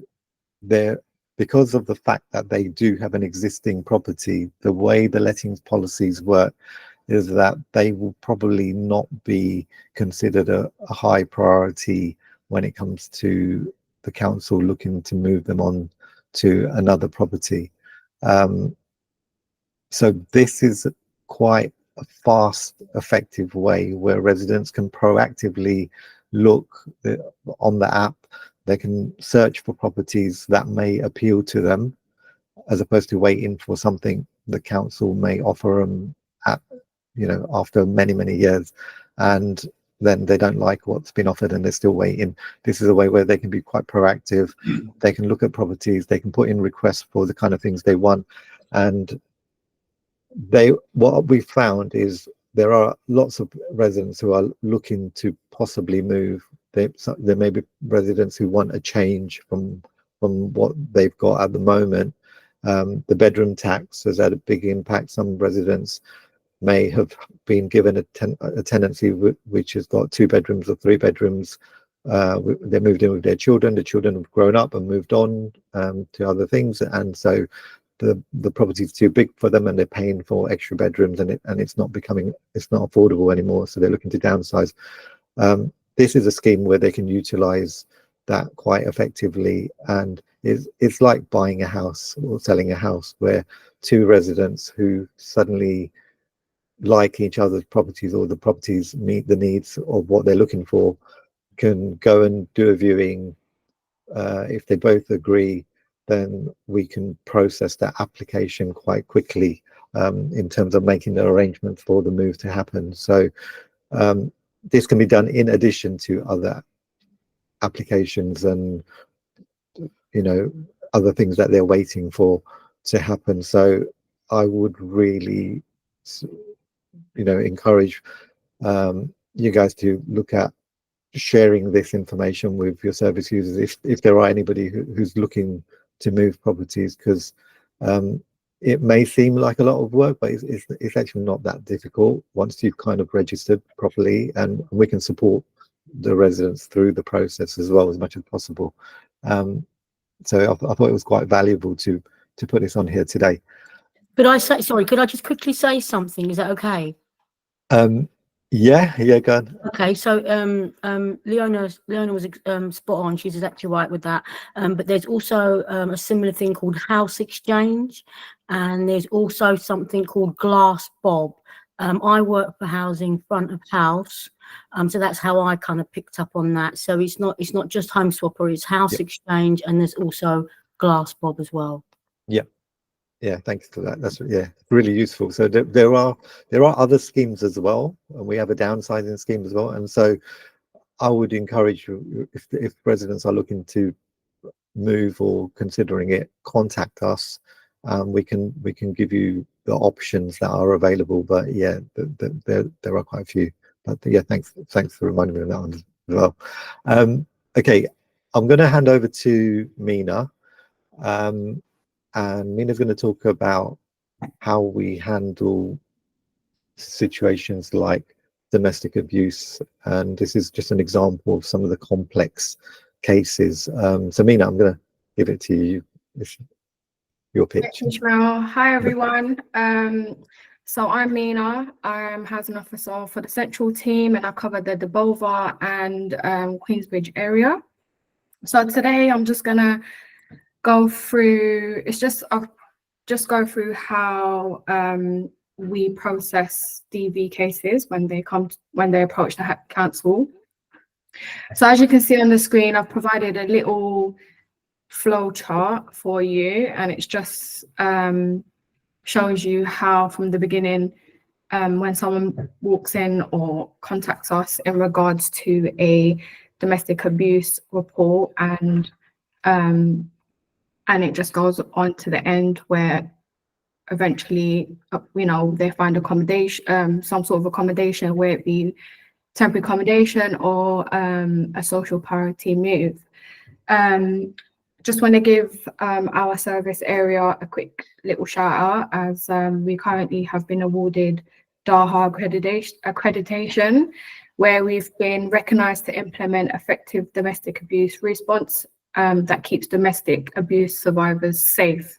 because of the fact that they do have an existing property, the way the lettings policies work is that they will probably not be considered a high priority when it comes to the council looking to move them on to another property. So this is quite a fast, effective way where residents can proactively look on the app. They can search for properties that may appeal to them, as opposed to waiting for something the council may offer them at, after many, many years, and then they don't like what's been offered and they're still waiting. This is a way where they can be quite proactive. They can look at properties, they can put in requests for the kind of things they want. And what we found is there are lots of residents who are looking to possibly move. There may be residents who want a change from what they've got at the moment. The bedroom tax has had a big impact. Some residents may have been given a tenancy which has got 2 bedrooms or 3 bedrooms. They moved in with their children. The children have grown up and moved on to other things, and so the property is too big for them, and they're paying for extra bedrooms, and it's not affordable anymore. So they're looking to downsize. This is a scheme where they can utilize that quite effectively, and it's like buying a house or selling a house, where 2 residents who suddenly like each other's properties, or the properties meet the needs of what they're looking for, can go and do a viewing. If they both agree, then we can process that application quite quickly in terms of making the arrangements for the move to happen. So this can be done in addition to other applications and other things that they're waiting for to happen. So I would really encourage you guys to look at sharing this information with your service users if there are anybody who's looking to move properties, because it may seem like a lot of work, but it's actually not that difficult once you've kind of registered properly, and we can support the residents through the process as well as much as possible. So I thought it was quite valuable to put this on here today. Could I just quickly say something? Is that okay? Yeah, go on. Okay, so Leona was spot on. She's exactly right with that. But there's also a similar thing called house exchange, and there's also something called glass bob. I work for housing front of house, so that's how I kind of picked up on that. So it's not just home swapper, it's house exchange, and there's also glass bob as well. Yeah, thanks for that. That's really useful. So there are other schemes as well, and we have a downsizing scheme as well. And so I would encourage you, if residents are looking to move or considering it, contact us. We can give you the options that are available. But yeah, there are quite a few. But yeah, thanks for reminding me of that one as well. Okay, I'm going to hand over to Mina. And Mina's going to talk about how we handle situations like domestic abuse. And this is just an example of some of the complex cases. So Mina, I'm going to give it to you. Your pitch. Thank you, Ishmael. Hi, everyone. So I'm Mina. I'm housing officer for the central team, and I cover the Debova and Queensbridge area. So today I'm just going to go through, I'll just go through how we process DV cases when they approach the Hackney Council. So as you can see on the screen, I've provided a little flow chart for you, and it's just shows you how from the beginning, when someone walks in or contacts us in regards to a domestic abuse report, and it just goes on to the end where eventually, they find accommodation, some sort of accommodation, where it be temporary accommodation or a social priority move. Just want to give our service area a quick little shout out, as we currently have been awarded DAHA accreditation, where we've been recognised to implement effective domestic abuse response that keeps domestic abuse survivors safe.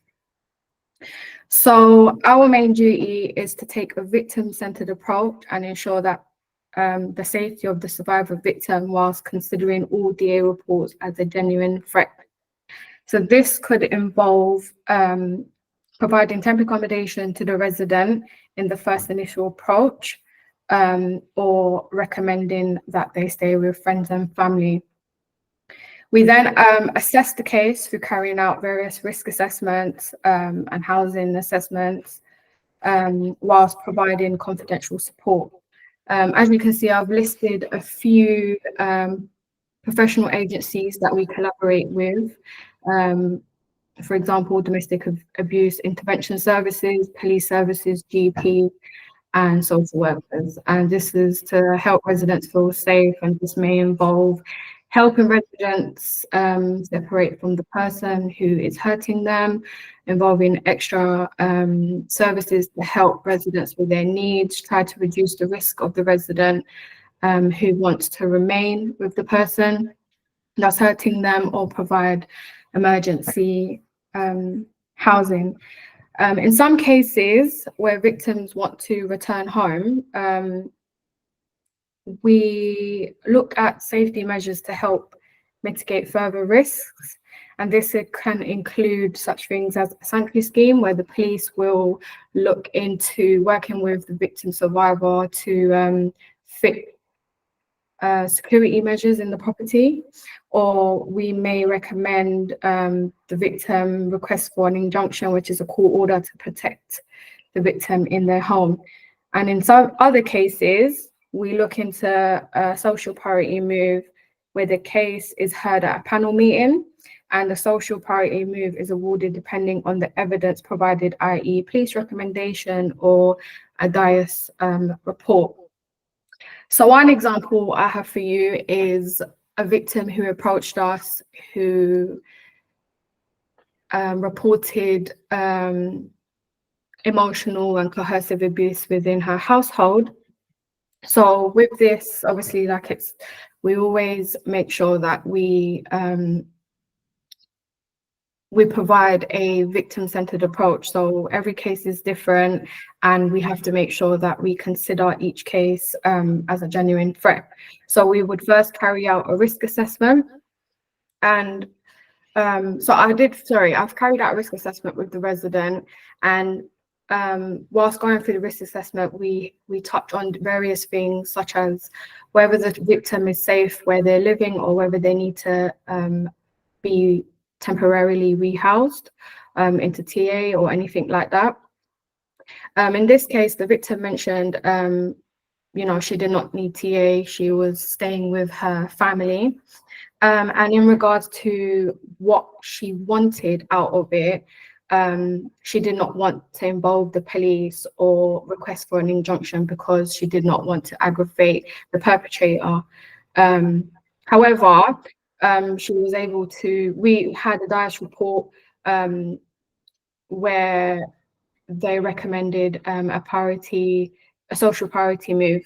So our main duty is to take a victim-centred approach and ensure that the safety of the survivor victim, whilst considering all DA reports as a genuine threat. So this could involve providing temporary accommodation to the resident in the first initial approach, or recommending that they stay with friends and family. We then assess the case through carrying out various risk assessments and housing assessments, whilst providing confidential support. As you can see, I've listed a few professional agencies that we collaborate with. For example, domestic abuse intervention services, police services, GP, and social workers. And this is to help residents feel safe, and this may involve helping residents separate from the person who is hurting them, involving extra services to help residents with their needs, try to reduce the risk of the resident who wants to remain with the person that's hurting them, or provide emergency housing. In some cases where victims want to return home, we look at safety measures to help mitigate further risks. And this can include such things as a sanctuary scheme, where the police will look into working with the victim survivor to fit security measures in the property, or we may recommend the victim request for an injunction, which is a court order to protect the victim in their home. And in some other cases, we look into a social priority move, where the case is heard at a panel meeting, and the social priority move is awarded depending on the evidence provided, i.e. police recommendation or a DIAS report. So one example I have for you is a victim who approached us, who reported emotional and coercive abuse within her household. So with this, obviously, we always make sure that we we provide a victim-centered approach. So every case is different, and we have to make sure that we consider each case as a genuine threat. So we would first carry out a risk assessment. And I've carried out a risk assessment with the resident, and whilst going through the risk assessment, we touch on various things such as whether the victim is safe where they're living or whether they need to be temporarily rehoused into TA or anything like that. In this case, the victim mentioned, she did not need TA. She was staying with her family. And in regards to what she wanted out of it, she did not want to involve the police or request for an injunction because she did not want to aggravate the perpetrator. However, she was able to, we had a DIAS report where they recommended a social priority move.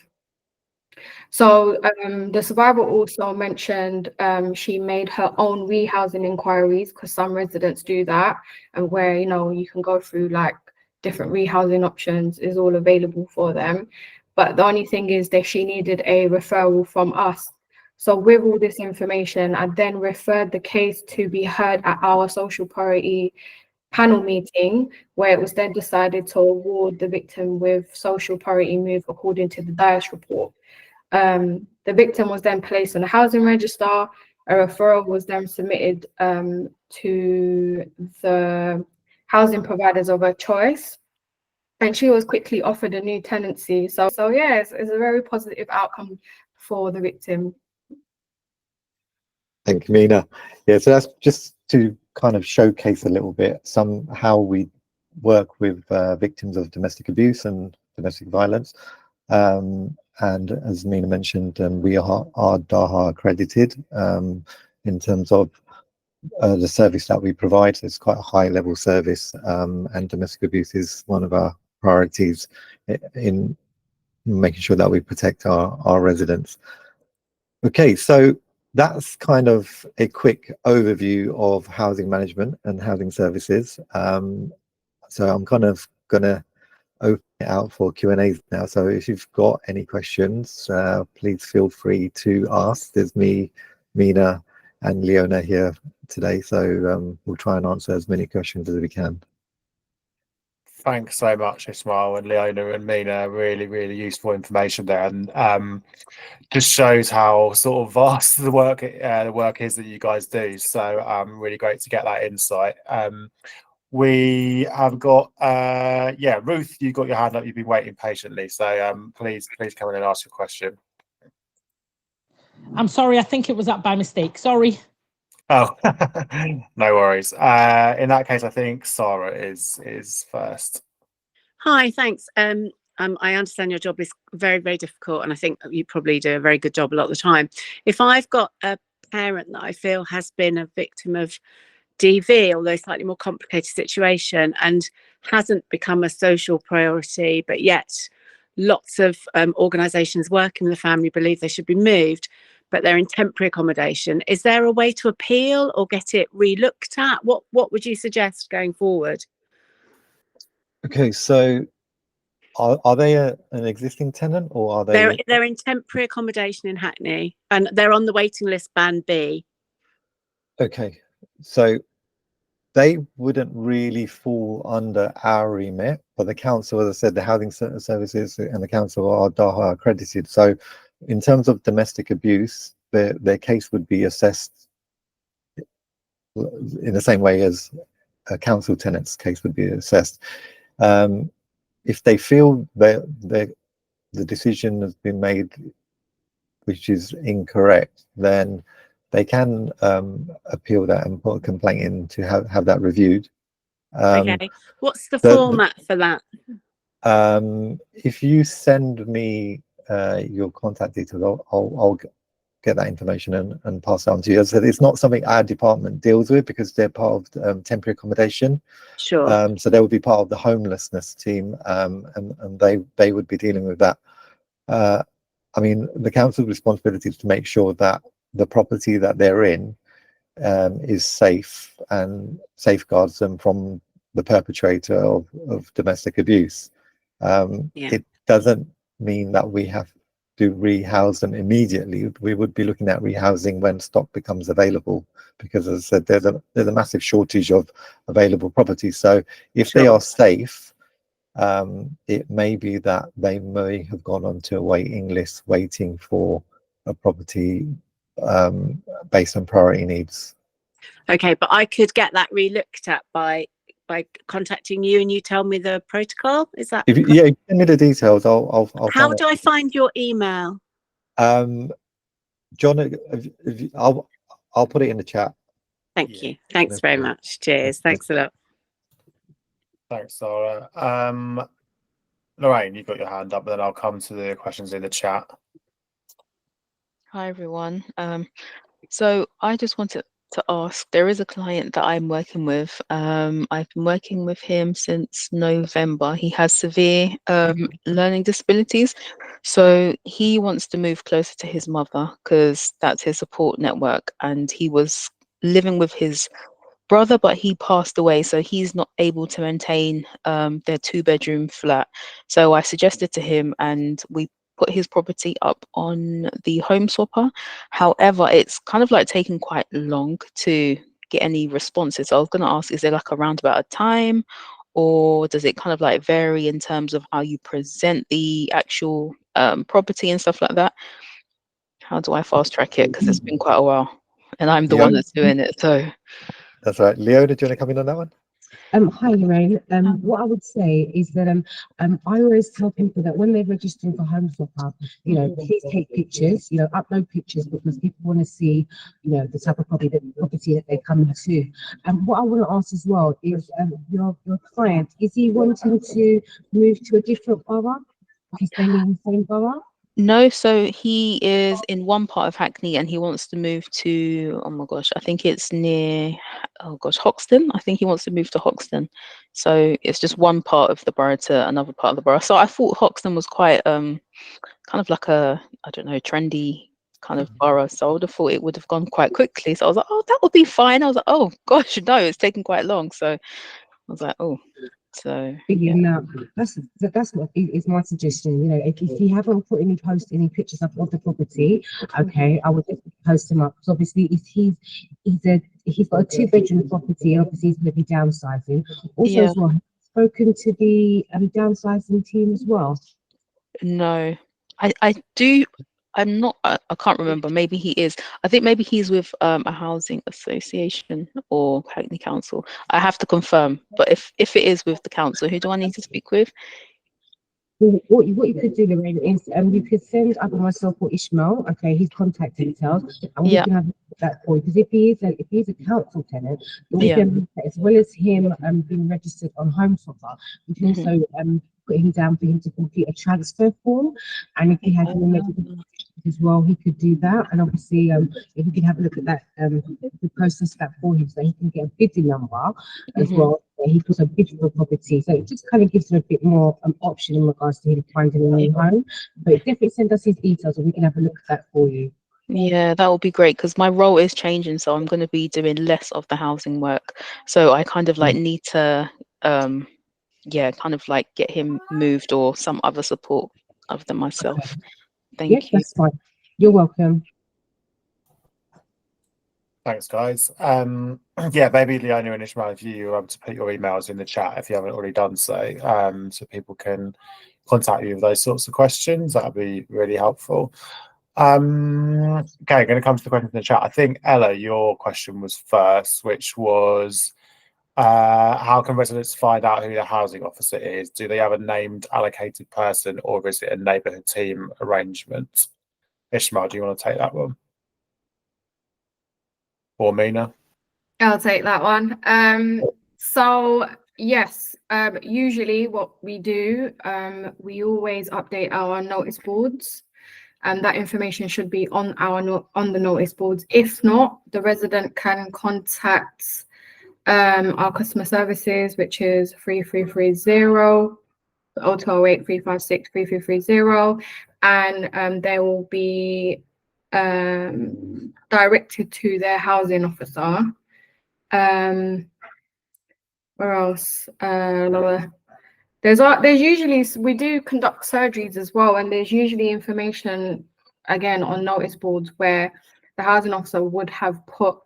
So the survivor also mentioned she made her own rehousing inquiries, because some residents do that, and where you can go through like different rehousing options is all available for them. But the only thing is that she needed a referral from us. So with all this information, I then referred the case to be heard at our social priority panel meeting, where it was then decided to award the victim with social priority move according to the DIAS report. The victim was then placed on a housing register. A referral was then submitted to the housing providers of her choice, and she was quickly offered a new tenancy. So yes, it's a very positive outcome for the victim. Thank you, Mina. Yeah, so that's just to kind of showcase a little bit how we work with victims of domestic abuse and domestic violence. And as Mina mentioned, we are DAHA accredited in terms of the service that we provide. So it's quite a high level service, and domestic abuse is one of our priorities in making sure that we protect our residents. Okay, so that's kind of a quick overview of housing management and housing services. So I'm kind of going to open it out for Q&As now. So if you've got any questions, please feel free to ask. There's me, Mina, and Leona here today. So we'll try and answer as many questions as we can. Thanks so much, Ismail and Leona and Mina. Really, really useful information there, and just shows how sort of vast the work is that you guys do. So really great to get that insight. We have got Ruth, you got your hand up. You've been waiting patiently, so please come in and ask your question. I'm sorry, I think it was up by mistake. Sorry. Oh, no worries. In that case, I think Sarah is first. Hi, thanks. I understand your job is very, very difficult, and I think you probably do a very good job a lot of the time. If I've got a parent that I feel has been a victim of DV, although slightly more complicated situation, and hasn't become a social priority, but yet lots of organisations working with the family believe they should be moved, but they're in temporary accommodation. Is there a way to appeal or get it re-looked at? What would you suggest going forward? Okay, so are they an existing tenant, or are they? They're in temporary accommodation in Hackney, and they're on the waiting list band B. Okay, so they wouldn't really fall under our remit, but the council, as I said, the housing services and the council are DAHA accredited. So in terms of domestic abuse, their case would be assessed in the same way as a council tenant's case would be assessed. If they feel that the decision has been made which is incorrect, then they can appeal that and put a complaint in to have that reviewed. Okay, what's the format for that? If you send me your contact details, I'll get that information and pass it on to you. As I said, it's not something our department deals with because they're part of temporary accommodation. Sure. So they would be part of the homelessness team, and they would be dealing with that. I mean, the council's responsibility is to make sure that the property that they're in is safe and safeguards them from the perpetrator of domestic abuse. It doesn't mean that we have to rehouse them immediately. We would be looking at rehousing when stock becomes available, because as I said, there's a massive shortage of available properties. So if they are safe, it may be that they may have gone onto a waiting list waiting for a property based on priority needs. Okay, but I could get that re-looked at by contacting you, and you tell me the protocol. Is that? If you send me the details, I'll How find do I find your email? John, I'll put it in the chat. Thank you. Thanks very much. Cheers. Thanks a lot. Thanks, Sarah. Lorraine, you've got your hand up, but then I'll come to the questions in the chat. Hi, everyone. So I just wanted to ask, there is a client that I'm working with. I've been working with him since November. He has severe learning disabilities. So he wants to move closer to his mother because that's his support network. And he was living with his brother, but he passed away. So he's not able to maintain their 2-bedroom flat. So I suggested to him, and we put his property up on the home swapper. However, it's kind of like taking quite long to get any responses. So I was going to ask, is there like a roundabout time, or does it kind of like vary in terms of how you present the actual property and stuff like that? How do I fast track it? Because it's been quite a while and I'm the one that's doing it. So that's right. Leona, do you want to come in on that one? Hi, Lorraine. What I would say is that I always tell people that when they're registering for Home Swap Hub, please take pictures, upload pictures, because people want to see, the type of property that they're coming to. And what I want to ask as well is, your client, is he wanting to move to a different borough? He's staying in the same borough? no, so he is in one part of Hackney and he wants to move to, oh my gosh, I think it's near, oh gosh, Hoxton. I think he wants to move to Hoxton. So it's just one part of the borough to another part of the borough. So I thought Hoxton was quite kind of like a, I don't know, trendy kind of borough. So I would have thought it would have gone quite quickly. So I was like, oh, that would be fine. I was like, oh gosh, no, it's taken quite long. So I was like, oh. So yeah, that's what is my suggestion. If you haven't put post any pictures up of the property, okay, I would just post them up, because obviously if he's got a 2-bedroom property, obviously he's going to be downsizing. Also, as well, spoken to the downsizing team as well. No, I do. I'm not. I can't remember. Maybe he is. I think maybe he's with a housing association or Hackney Council. I have to confirm. But if it is with the council, who do I need to speak with? What you could do, Lorraine, is you could send either myself or Ishmael, okay, his contact details, and we can have that for you. Because if he's a council tenant, we can, as well as him being registered on Home Swapper, we can also put him down for him to complete a transfer form. And if he has any medical as well, he could do that. And obviously, if we can have a look at that, we process that for him so he can get a bidding number as well. He puts a bid for a property, so it just kind of gives him a bit more option in regards to him finding a new home. But definitely send us his details and we can have a look at that for you. Yeah, that would be great, because my role is changing, so I'm going to be doing less of the housing work. So I kind of like need to kind of like get him moved or some other support other than myself. Thank you. That's fine. You're welcome. Thanks, guys. Maybe Leona and Ishmael, if you to put your emails in the chat if you haven't already done so, so people can contact you with those sorts of questions. That would be really helpful. Okay, going to come to the questions in the chat. I think Ella, your question was first, which was how can residents find out who the housing officer is? Do they have a named allocated person, or is it a neighbourhood team arrangement? Ishmael, do you want to take that one? Or Mina? I'll take that one. So yes, usually what we do, we always update our notice boards, and that information should be on the notice boards. If not, the resident can contact our customer services, which is 3330 0208 356 3330, and there will be directed to their housing officer. Where else? There's usually, we do conduct surgeries as well, and there's usually information again on notice boards where the housing officer would have put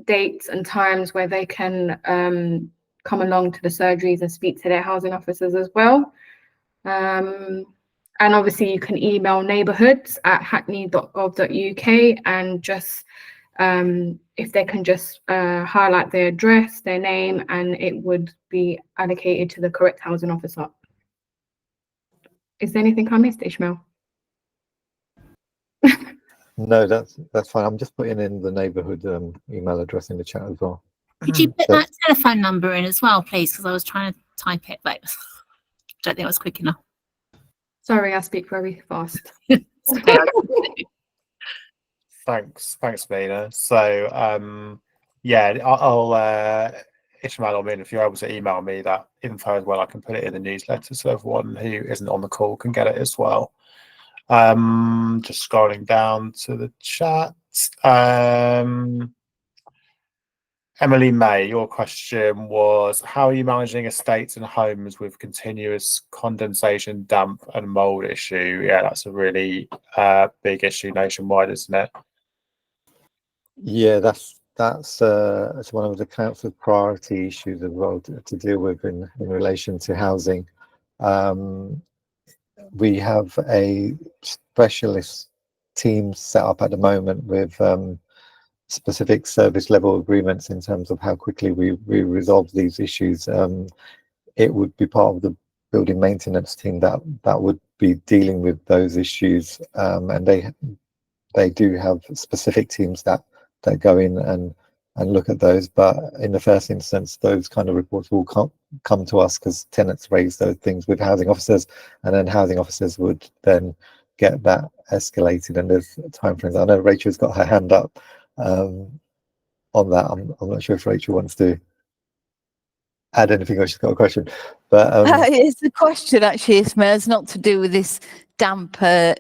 dates and times where they can come along to the surgeries and speak to their housing officers as well. And obviously you can email neighbourhoods@hackney.gov.uk and just if they can just highlight their address, their name, and it would be allocated to the correct housing officer. Is there anything I missed, Ishmael? No, that's fine. I'm just putting in the neighbourhood email address in the chat as well. Could you put that telephone number in as well, please? Because I was trying to type it, but I don't think I was quick enough. Sorry, I speak very fast. Thanks, Mina. So yeah, I'll Ishmael or Mina, if you're able to email me that info as well, I can put it in the newsletter so everyone who isn't on the call can get it as well. Just scrolling down to the chat. Emily May, your question was, how are you managing estates and homes with continuous condensation, damp and mold issue? Yeah, that's a really big issue nationwide, isn't it? Yeah, that's one of the council's priority issues as well to deal with in relation to housing. We have a specialist team set up at the moment with specific service level agreements in terms of how quickly we resolve these issues. It would be part of the building maintenance team that would be dealing with those issues, and they do have specific teams that go in and look at those. But in the first instance, those kind of reports will come to us because tenants raise those things with housing officers, and then housing officers would then get that escalated. And there's timeframes. I know Rachel's got her hand up on that. I'm not sure if Rachel wants to add anything, or she's got a question. But it's the question actually, Ismail. It's not to do with this damp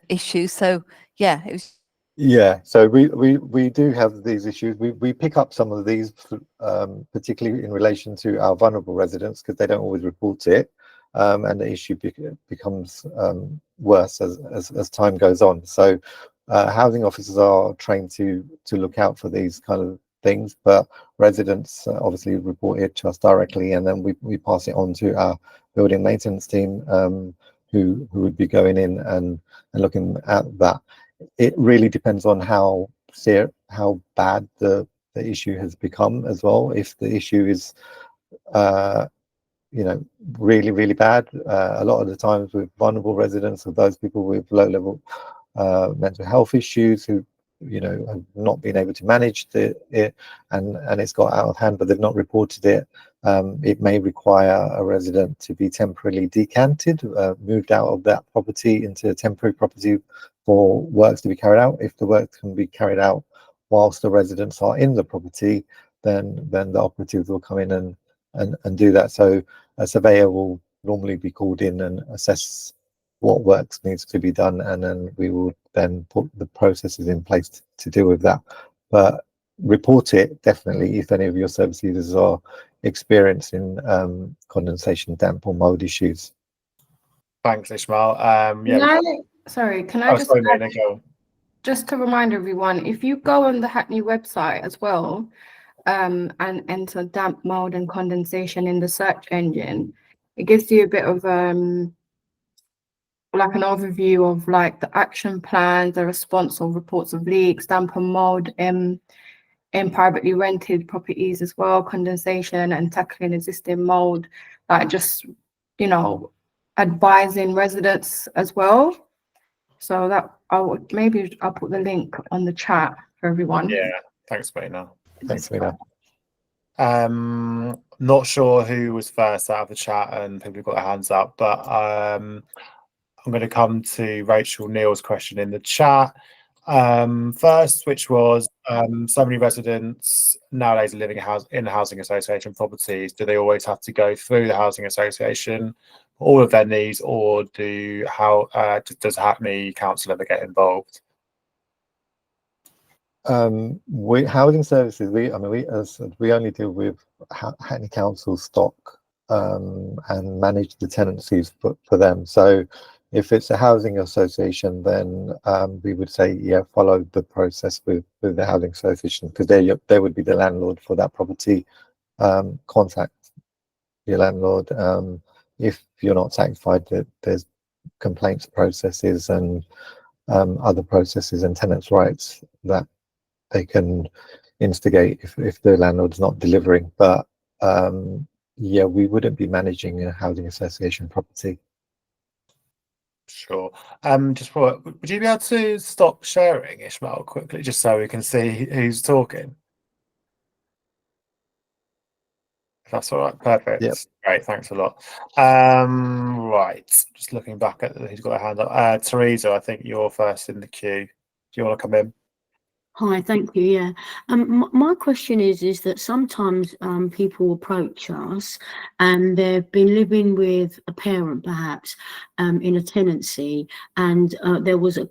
issue. So yeah, it was. Yeah, so we do have these issues. We pick up some of these, particularly in relation to our vulnerable residents, because they don't always report it, and the issue becomes worse as time goes on. So housing officers are trained to look out for these kind of things, but residents obviously report it to us directly, and then we pass it on to our building maintenance team, who would be going in and looking at that. It really depends on how bad the issue has become as well. If the issue is really, really bad, a lot of the times with vulnerable residents or those people with low level mental health issues who have not been able to manage it, and it's got out of hand, but they've not reported it. It may require a resident to be temporarily decanted, moved out of that property into a temporary property for works to be carried out. If the work can be carried out whilst the residents are in the property, then the operatives will come in and do that. So a surveyor will normally be called in and assess what works needs to be done, and then we will then put the processes in place to deal with that. But report it definitely if any of your service users are experiencing condensation, damp or mold issues. Thanks, Ishmael. Can I just just to remind everyone, if you go on the Hackney website as well, and enter damp, mold and condensation in the search engine, it gives you a bit of like an overview of like the action plans, the response or reports of leaks, damp and mold in privately rented properties as well, condensation and tackling existing mold, like just advising residents as well. So that I'll put the link on the chat for everyone. Yeah, thanks, Mina. Thanks, Mina. Not sure who was first out of the chat and people got their hands up, but I'm going to come to Rachel Neal's question in the chat first, which was so many residents nowadays are living in housing association properties. Do they always have to go through the housing association for all of their needs, or does Hackney Council ever get involved? Housing services, we only deal with Hackney Council stock and manage the tenancies for them. So if it's a housing association, then we would say, yeah, follow the process with the housing association, because they would be the landlord for that property. Contact your landlord if you're not satisfied. That there's complaints processes and other processes and tenants' rights that they can instigate if the landlord's not delivering. But yeah, we wouldn't be managing a housing association property. Sure. Would you be able to stop sharing, Ishmael, quickly, just so we can see who's talking? If that's all right. Perfect. Yep. Great. Thanks a lot. Right. Just looking back at who's got a hand up. Teresa, I think you're first in the queue. Do you want to come in? Hi, thank you. Yeah. My question is that sometimes people approach us and they've been living with a parent, perhaps, in a tenancy, and there was a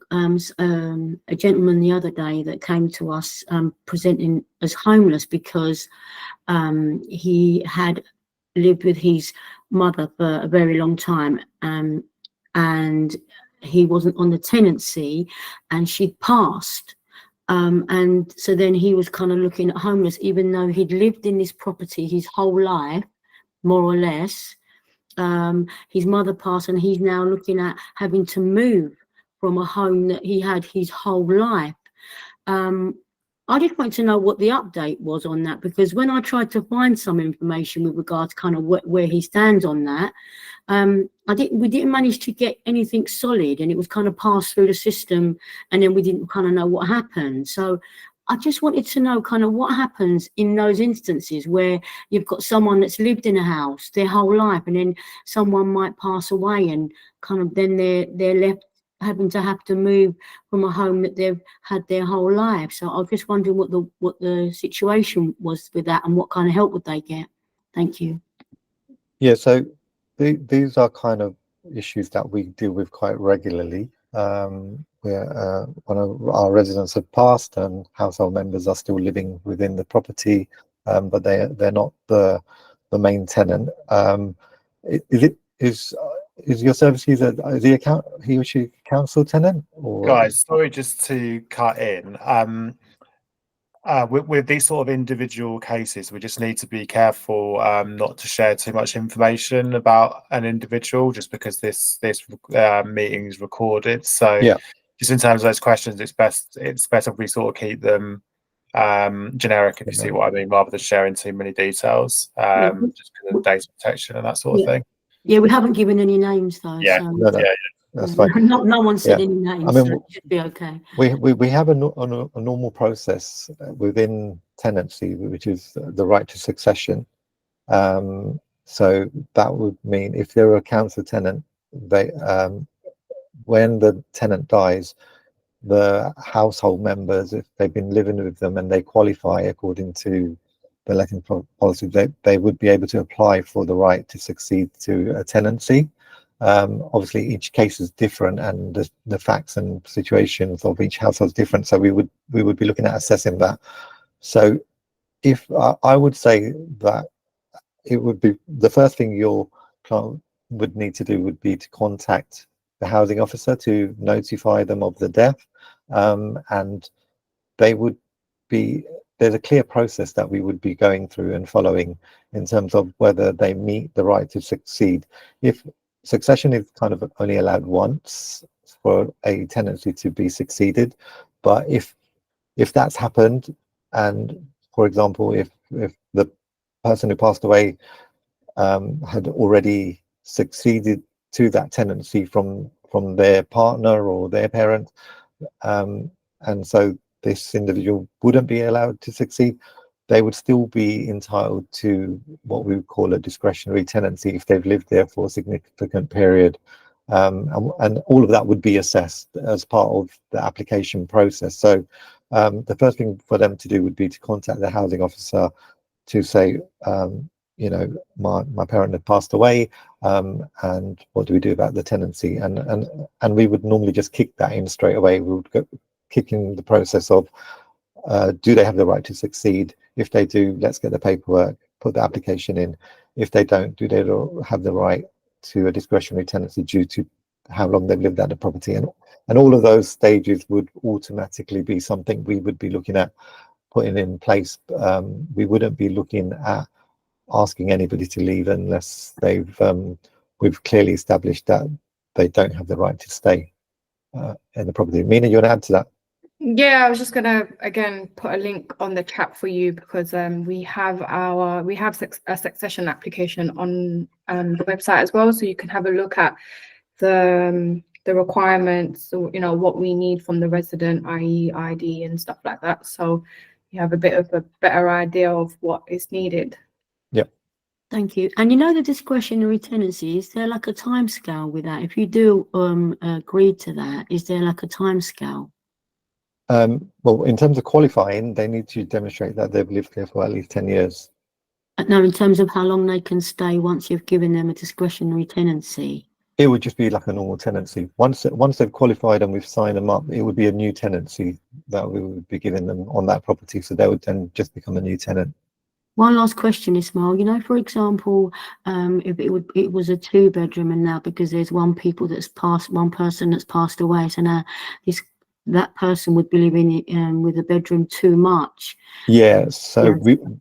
gentleman the other day that came to us presenting as homeless because he had lived with his mother for a very long time, and he wasn't on the tenancy, and she'd passed. And so then he was kind of looking at homeless, even though he'd lived in this property his whole life, more or less. His mother passed, and he's now looking at having to move from a home that he had his whole life. I just want to know what the update was on that, because when I tried to find some information with regards to kind of where he stands on that, we didn't manage to get anything solid, and it was kind of passed through the system, and then we didn't kind of know what happened. So I just wanted to know kind of what happens in those instances where you've got someone that's lived in a house their whole life, and then someone might pass away, and kind of then they're left having to move from a home that they've had their whole life. So I was just wondering what the situation was with that, and what kind of help would they get. Thank you. Yeah, so these are kind of issues that we deal with quite regularly. Where one of our residents have passed and household members are still living within the property, but they're not the main tenant. Is your service user, is he or she council tenant? Or Guys, sorry, just to cut in. With these sort of individual cases, we just need to be careful not to share too much information about an individual, just because this meeting is recorded. So yeah, just in terms of those questions, it's best if we sort of keep them generic, if you see what I mean, rather than sharing too many details, just because of data protection and that sort of thing. Yeah, we haven't given any names though. Yeah, So. no, that's fine. No one said any names. I mean, so it should be okay. We have a normal process within tenancy, which is the right to succession. So that would mean if they're a council tenant, they when the tenant dies, the household members, if they've been living with them and they qualify according to the letting policy, they would be able to apply for the right to succeed to a tenancy. Obviously, each case is different, and the facts and situations of each household is different. So we would be looking at assessing that. So, if I would say that it would be the first thing your client would need to do would be to contact the housing officer to notify them of the death, and they would be. There's a clear process that we would be going through and following in terms of whether they meet the right to succeed. If succession is kind of only allowed once for a tenancy to be succeeded, but if that's happened, and for example, if the person who passed away had already succeeded to that tenancy from their partner or their parent, and so this individual wouldn't be allowed to succeed, they would still be entitled to what we would call a discretionary tenancy if they've lived there for a significant period. And all of that would be assessed as part of the application process. So the first thing for them to do would be to contact the housing officer to say, my parent had passed away, and what do we do about the tenancy? And we would normally just kick that in straight away. We would go kicking the process of Do they have the right to succeed? If they do, let's get the paperwork, put the application in. If they don't, do they have the right to a discretionary tenancy due to how long they've lived at the property? And all of those stages would automatically be something we would be looking at putting in place. We wouldn't be looking at asking anybody to leave unless we've clearly established that they don't have the right to stay in the property. Mina, you want to add to that? Yeah, I was just gonna again put a link on the chat for you because we have a succession application on the website as well, so you can have a look at the requirements, or what we need from the resident, i.e. ID and stuff like that. So you have a bit of a better idea of what is needed. Yep. Thank you. And the discretionary tenancy, is there like a time scale with that? If you do agree to that, is there like a time scale? Well, in terms of qualifying, they need to demonstrate that they've lived there for at least 10 years. No, in terms of how long they can stay once you've given them a discretionary tenancy. It would just be like a normal tenancy. Once they've qualified and we've signed them up, it would be a new tenancy that we would be giving them on that property. So they would then just become a new tenant. One last question, Ismail. For example, if it was a 2-bedroom, and now because there's one person that's passed away, so now that person would be living with a bedroom too much. Yeah, so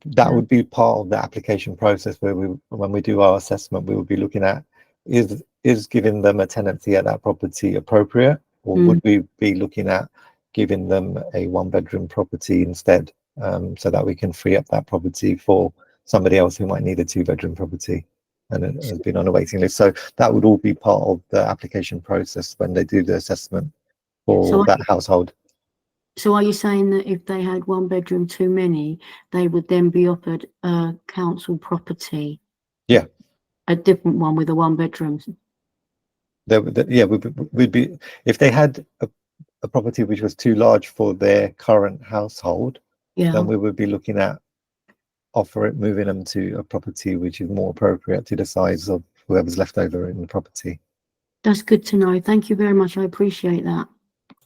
that would be part of the application process where when we do our assessment, we would be looking at is giving them a tenancy at that property appropriate, or would we be looking at giving them a 1-bedroom property instead, so that we can free up that property for somebody else who might need a 2-bedroom property and it has been on a waiting list. So that would all be part of the application process when they do the assessment for that household. So are you saying that if they had 1 bedroom too many, they would then be offered a council property? Yeah. A different one with a 1-bedroom? We'd be, if they had a property which was too large for their current household, then we would be looking at moving them to a property which is more appropriate to the size of whoever's left over in the property. That's good to know. Thank you very much. I appreciate that.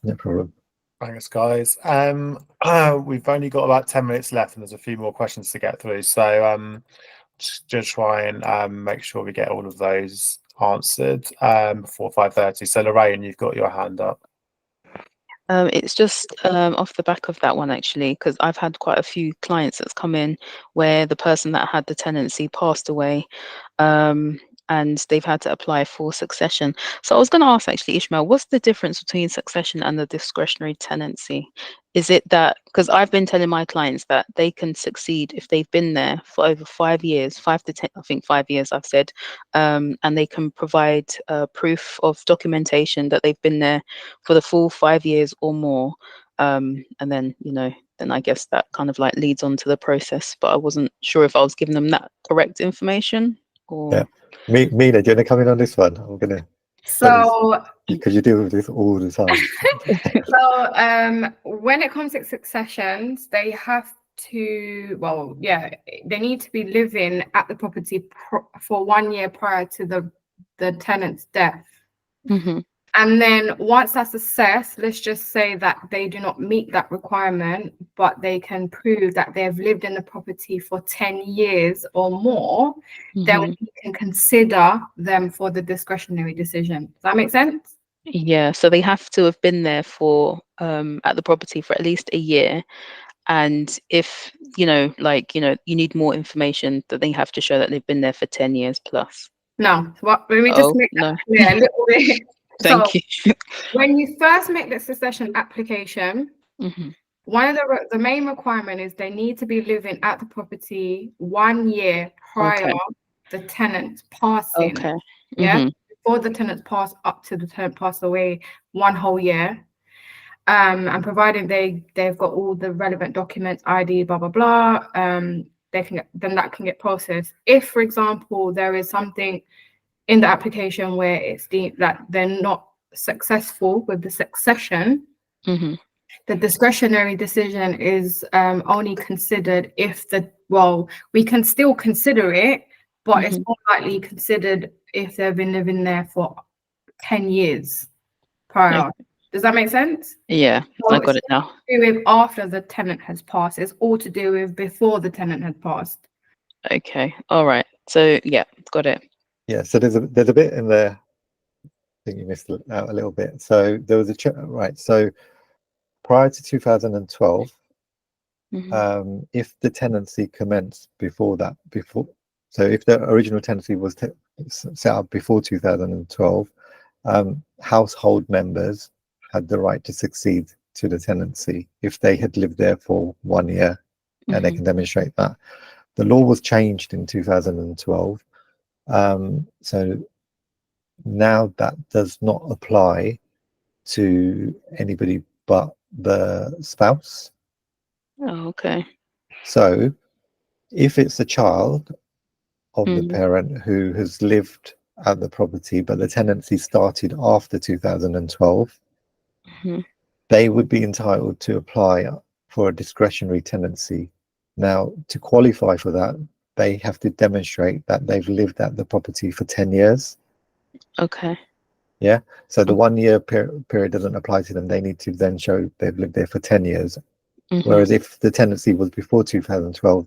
No problem. Thanks, guys. We've only got about 10 minutes left, and there's a few more questions to get through. So just try and make sure we get all of those answered before 5:30. So Lorraine, you've got your hand up. It's just off the back of that one, actually, because I've had quite a few clients that's come in where the person that had the tenancy passed away, and they've had to apply for succession. So I was going to ask, actually, Ishmael, what's the difference between succession and the discretionary tenancy? Is it that, because I've been telling my clients that they can succeed if they've been there for over 5 years, 5 to 10, I think 5 years I've said, and they can provide proof of documentation that they've been there for the full 5 years or more. And then, then I guess that kind of like leads on to the process, but I wasn't sure if I was giving them that correct information or... Yeah. Mina, do you want to come in on this one? I'm going to... So... Because you deal with this all the time. So when it comes to successions, they have to, they need to be living at the property for 1 year prior to the tenant's death. Mm-hmm. And then once that's assessed, let's just say that they do not meet that requirement, but they can prove that they have lived in the property for 10 years or more, then we can consider them for the discretionary decision. Does that make sense? Yeah, so they have to have been there for at the property for at least a year. And if, you need more information, that they have to show that they've been there for 10 years plus. No, let me just make that clear a little bit. Thank you. When you first make the succession application, one of the main requirement is they need to be living at the property 1 year prior the tenant passing. Okay. Yeah, before the tenants pass up to the tenant pass away, 1 whole year. And provided they've got all the relevant documents, ID, blah blah blah, then that can get processed. If, for example, there is something in the application where it's deemed that they're not successful with the succession, the discretionary decision is only considered if we can still consider it, but it's more likely considered if they've been living there for 10 years prior. Does that make sense? Yeah, So I got it's it now. not to do with after the tenant has passed. It's all to do with before the tenant had passed. Okay, all right. So yeah, got it. Yeah, so there's a bit in there. I think you missed out a little bit. So there was right. So prior to 2012, if the tenancy commenced before that, so if the original tenancy was set up before 2012, household members had the right to succeed to the tenancy if they had lived there for 1 year, and they can demonstrate that. The law was changed in 2012, so now that does not apply to anybody but the spouse. Oh, okay. So if it's a child of the parent who has lived at the property, but the tenancy started after 2012, they would be entitled to apply for a discretionary tenancy. Now, to qualify for that, they have to demonstrate that they've lived at the property for 10 years. Okay. Yeah. So the 1 year period doesn't apply to them. They need to then show they've lived there for 10 years. Whereas if the tenancy was before 2012,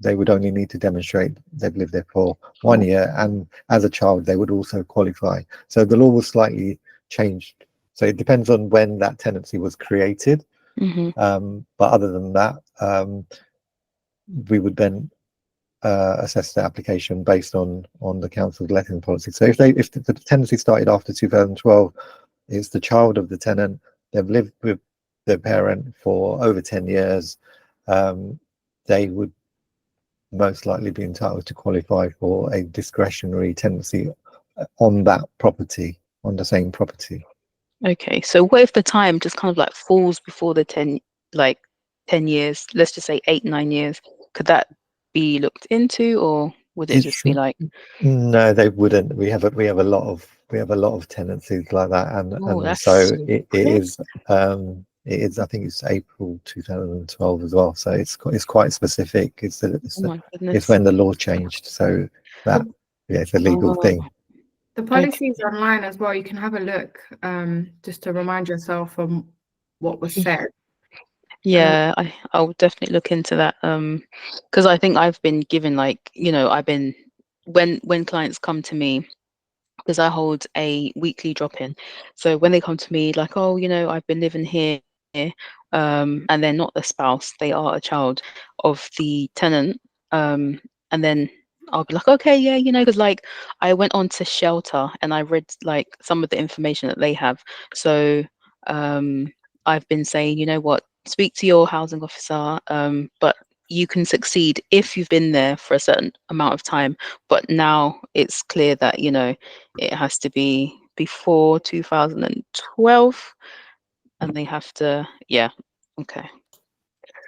they would only need to demonstrate they've lived there for 1 year. And as a child, they would also qualify. So the law was slightly changed. So it depends on when that tenancy was created. But other than that, we would then assess the application based on the council's letting policy. So if the tenancy started after 2012, it's the child of the tenant, they've lived with their parent for over 10 years, they would most likely be entitled to qualify for a discretionary tenancy on that property, on the same property. Okay, so what if the time just kind of like falls before the 10 years, let's just say 8-9 years? Could that be looked into, or would it just be like? No, they wouldn't. We have a lot of tenancies like that, and that's so it is I think it's April 2012 as well, so it's quite specific. It's Oh my it's goodness. when the law changed, so that it's a legal thing. The policy is online as well. You can have a look, just to remind yourself from what was said. Yeah, I will definitely look into that. Because I think I've been given I've been when clients come to me, because I hold a weekly drop-in. So when they come to me like, oh, I've been living here, and they're not the spouse, they are a child of the tenant. And then I'll be like, okay, yeah, because I went on to Shelter and I read some of the information that they have. So I've been saying, what, speak to your housing officer, but you can succeed if you've been there for a certain amount of time. But now it's clear that, it has to be before 2012 and they have to, yeah, okay.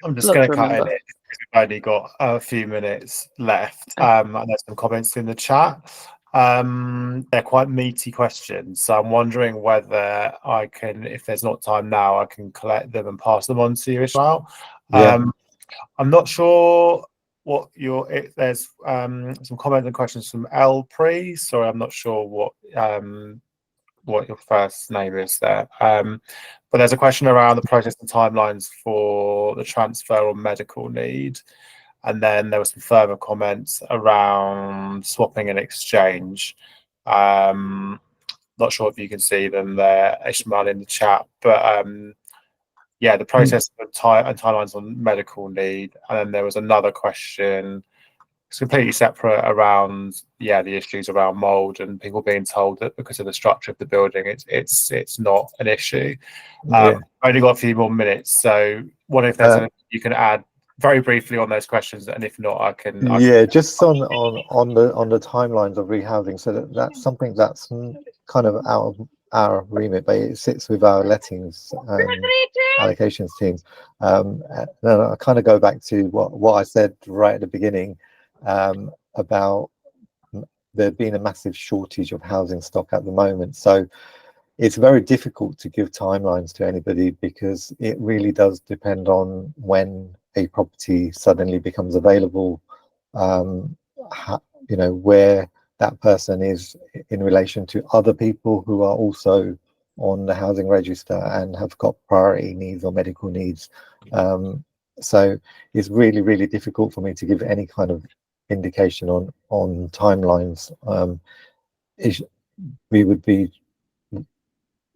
I'm just Lot going to to cut in remember. it because we've only got a few minutes left. And there's some comments in the chat. They're quite meaty questions, so I'm wondering whether I can, if there's not time now, I can collect them and pass them on to you as well. Yeah. I'm not sure what there's some comments and questions from El Pre. Sorry, I'm not sure what your first name is there. But there's a question around the process and timelines for the transfer or medical need. And then there were some further comments around swapping and exchange. Not sure if you can see them there, Ishmael, in the chat, but yeah, the process and timelines on medical need. And then there was another question, it's completely separate, around the issues around mold and people being told that because of the structure of the building, it's not an issue. I've only got a few more minutes, so what if there's you can add very briefly on those questions, and if not, I can. Just on the timelines of rehousing. So that's something that's kind of out of our remit, but it sits with our lettings allocations teams. And I kind of go back to what I said right at the beginning about there being a massive shortage of housing stock at the moment. So it's very difficult to give timelines to anybody because it really does depend on when a property suddenly becomes available, where that person is in relation to other people who are also on the housing register and have got priority needs or medical needs. So it's really, really difficult for me to give any kind of indication on timelines.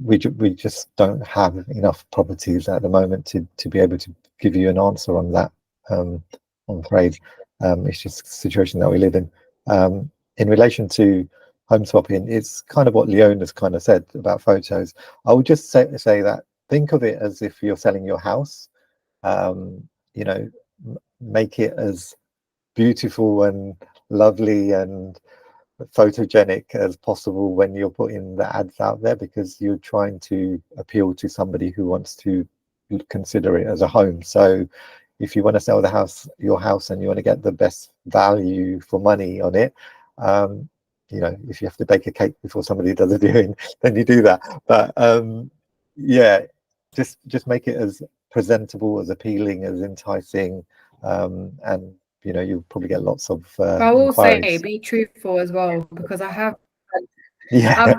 We just don't have enough properties at the moment to be able to give you an answer on that. I'm afraid it's just the situation that we live in. In relation to home swapping, it's kind of what Leona's kind of said about photos. I would just say that think of it as if you're selling your house. You know, make it as beautiful and lovely and photogenic as possible when you're putting the ads out there, because you're trying to appeal to somebody who wants to consider it as a home. So if you want to sell your house and you want to get the best value for money on it, you know, if you have to bake a cake before somebody does a viewing, then you do that. But yeah, just make it as presentable, as appealing, as enticing, and you know, you'll probably get lots of I will say inquiries. be truthful as well, because I have Yeah.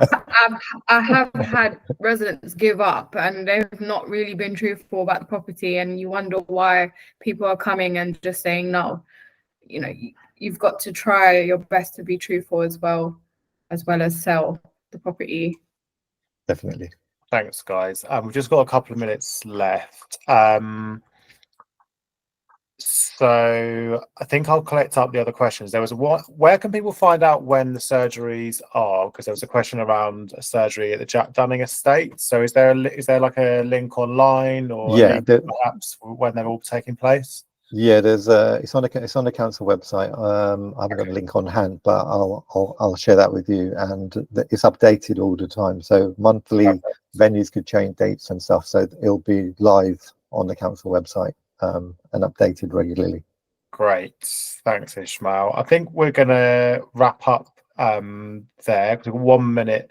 I have had residents give up and they've not really been truthful about the property, and you wonder why people are coming and just saying no. You know, you've got to try your best to be truthful as well as sell the property. Definitely. Thanks, guys. We've just got a couple of minutes left. So I think I'll collect up the other questions. There was where can people find out when the surgeries are? Because there was a question around a surgery at the Jack Dunning estate. So is there like a link online or a link perhaps when they're all taking place? Yeah, there's it's on the council website. I haven't got the link on hand, but I'll share that with you, and it's updated all the time. So monthly venues could change dates and stuff, so it'll be live on the council website and updated regularly. Great, thanks, Ishmael. I think we're gonna wrap up there because we've got 1 minute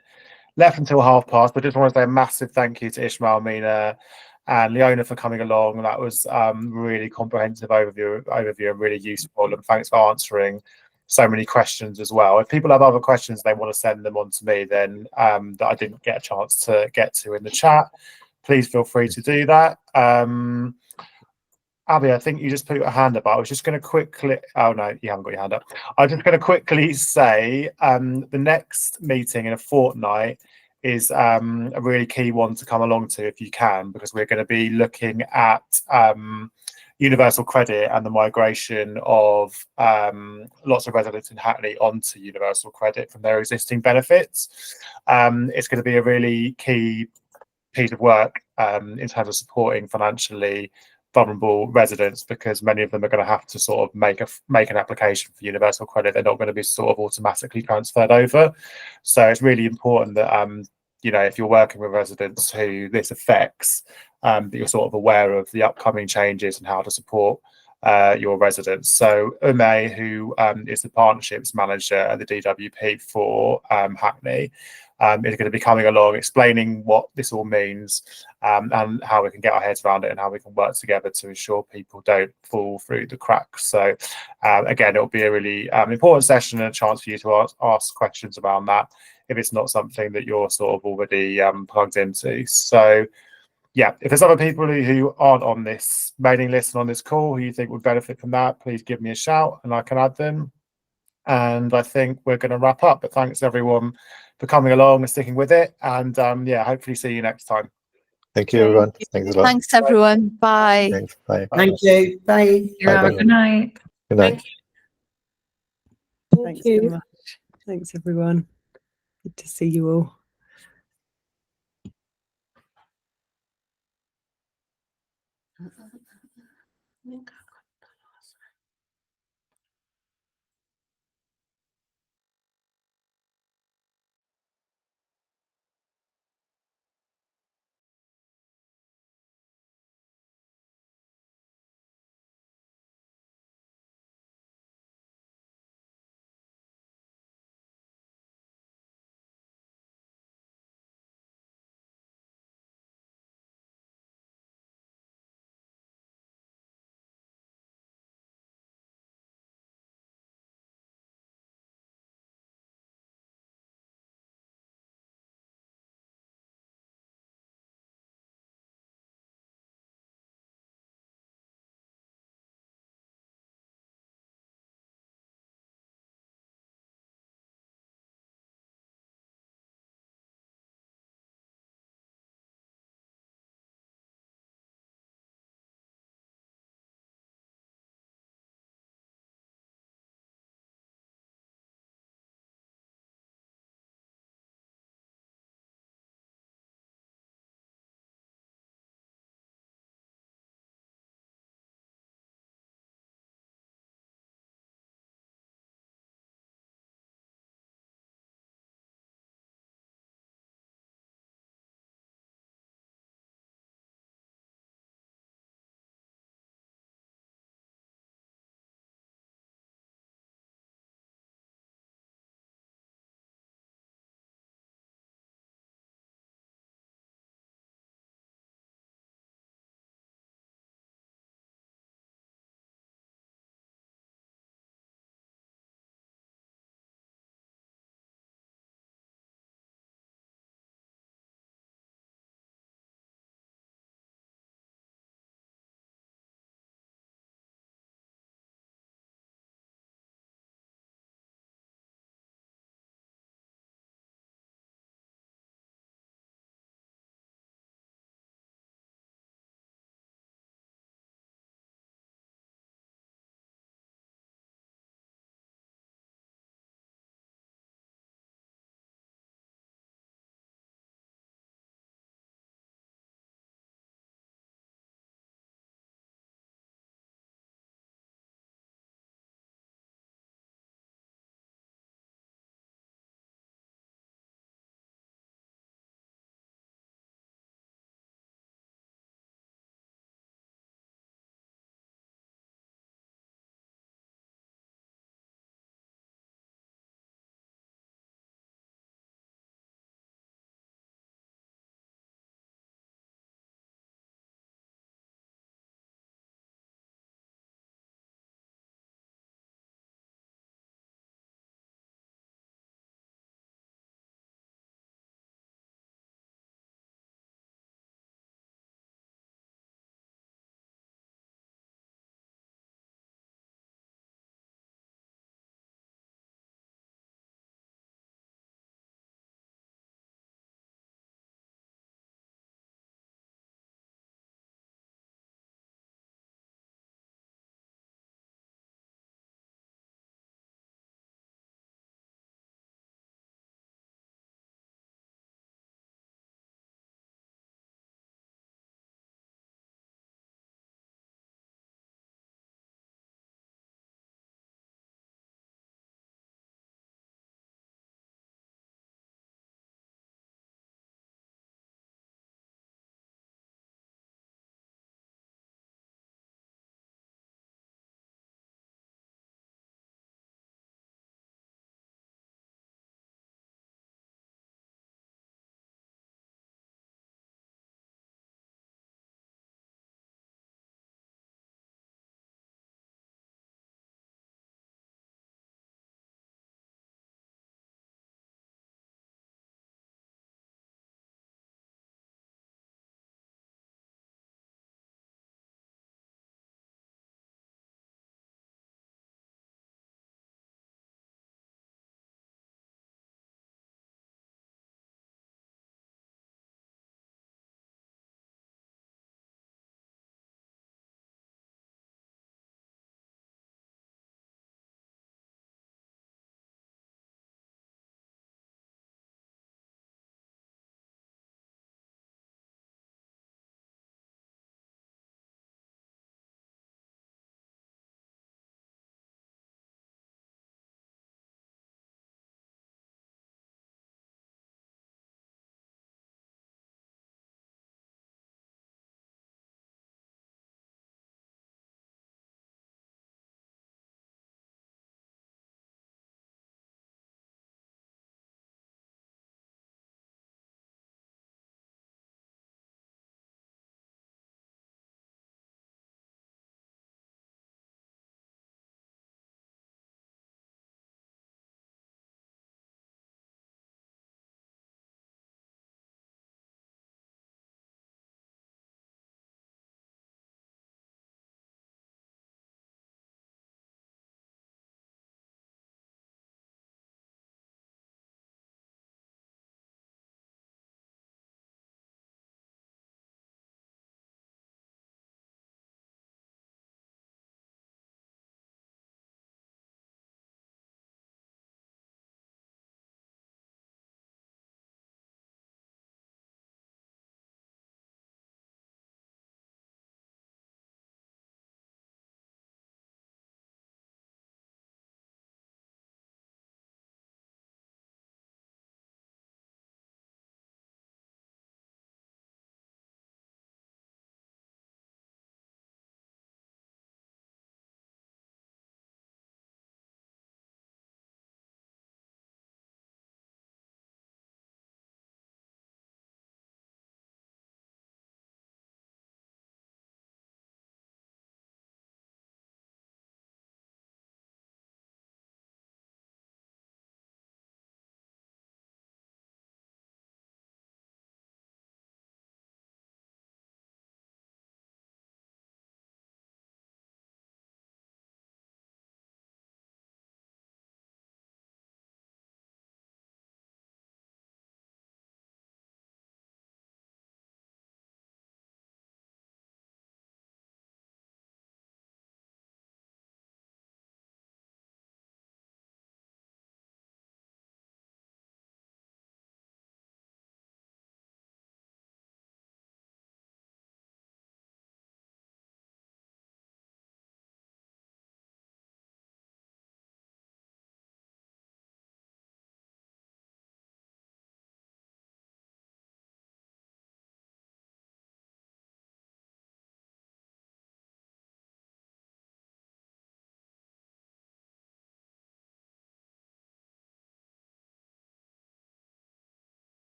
left until past. But just want to say a massive thank you to Ishmael, Mina, and Leona for coming along. That was really comprehensive overview and really useful, and thanks for answering so many questions as well. If people have other questions they want to send them on to me then that I didn't get a chance to get to in the chat, please feel free to do that. Abby, I think you just put your hand up. I was just going to quickly, oh no, you haven't got your hand up. I was just going to quickly say the next meeting in a fortnight is a really key one to come along to if you can, because we're going to be looking at universal credit and the migration of lots of residents in Hackney onto universal credit from their existing benefits. It's going to be a really key piece of work in terms of supporting financially vulnerable residents, because many of them are going to have to sort of make an application for universal credit. They're not going to be sort of automatically transferred over. So it's really important that you know, if you're working with residents who this affects, that you're sort of aware of the upcoming changes and how to support your residents. So Ume, who is the partnerships manager at the DWP for Hackney, is going to be coming along explaining what this all means and how we can get our heads around it and how we can work together to ensure people don't fall through the cracks. So again, it'll be a really important session and a chance for you to ask questions around that if it's not something that you're sort of already plugged into. So yeah, if there's other people who aren't on this mailing list and on this call who you think would benefit from that, please give me a shout and I can add them. And I think we're going to wrap up, but thanks everyone for coming along and sticking with it, and yeah, hopefully see you next time. Thank you, everyone. Thanks a lot. Thanks, everyone. Bye. Thanks. Bye. Thank you. Bye. Bye. Good night. Good night. Thanks so much. Thanks, everyone. Good to see you all.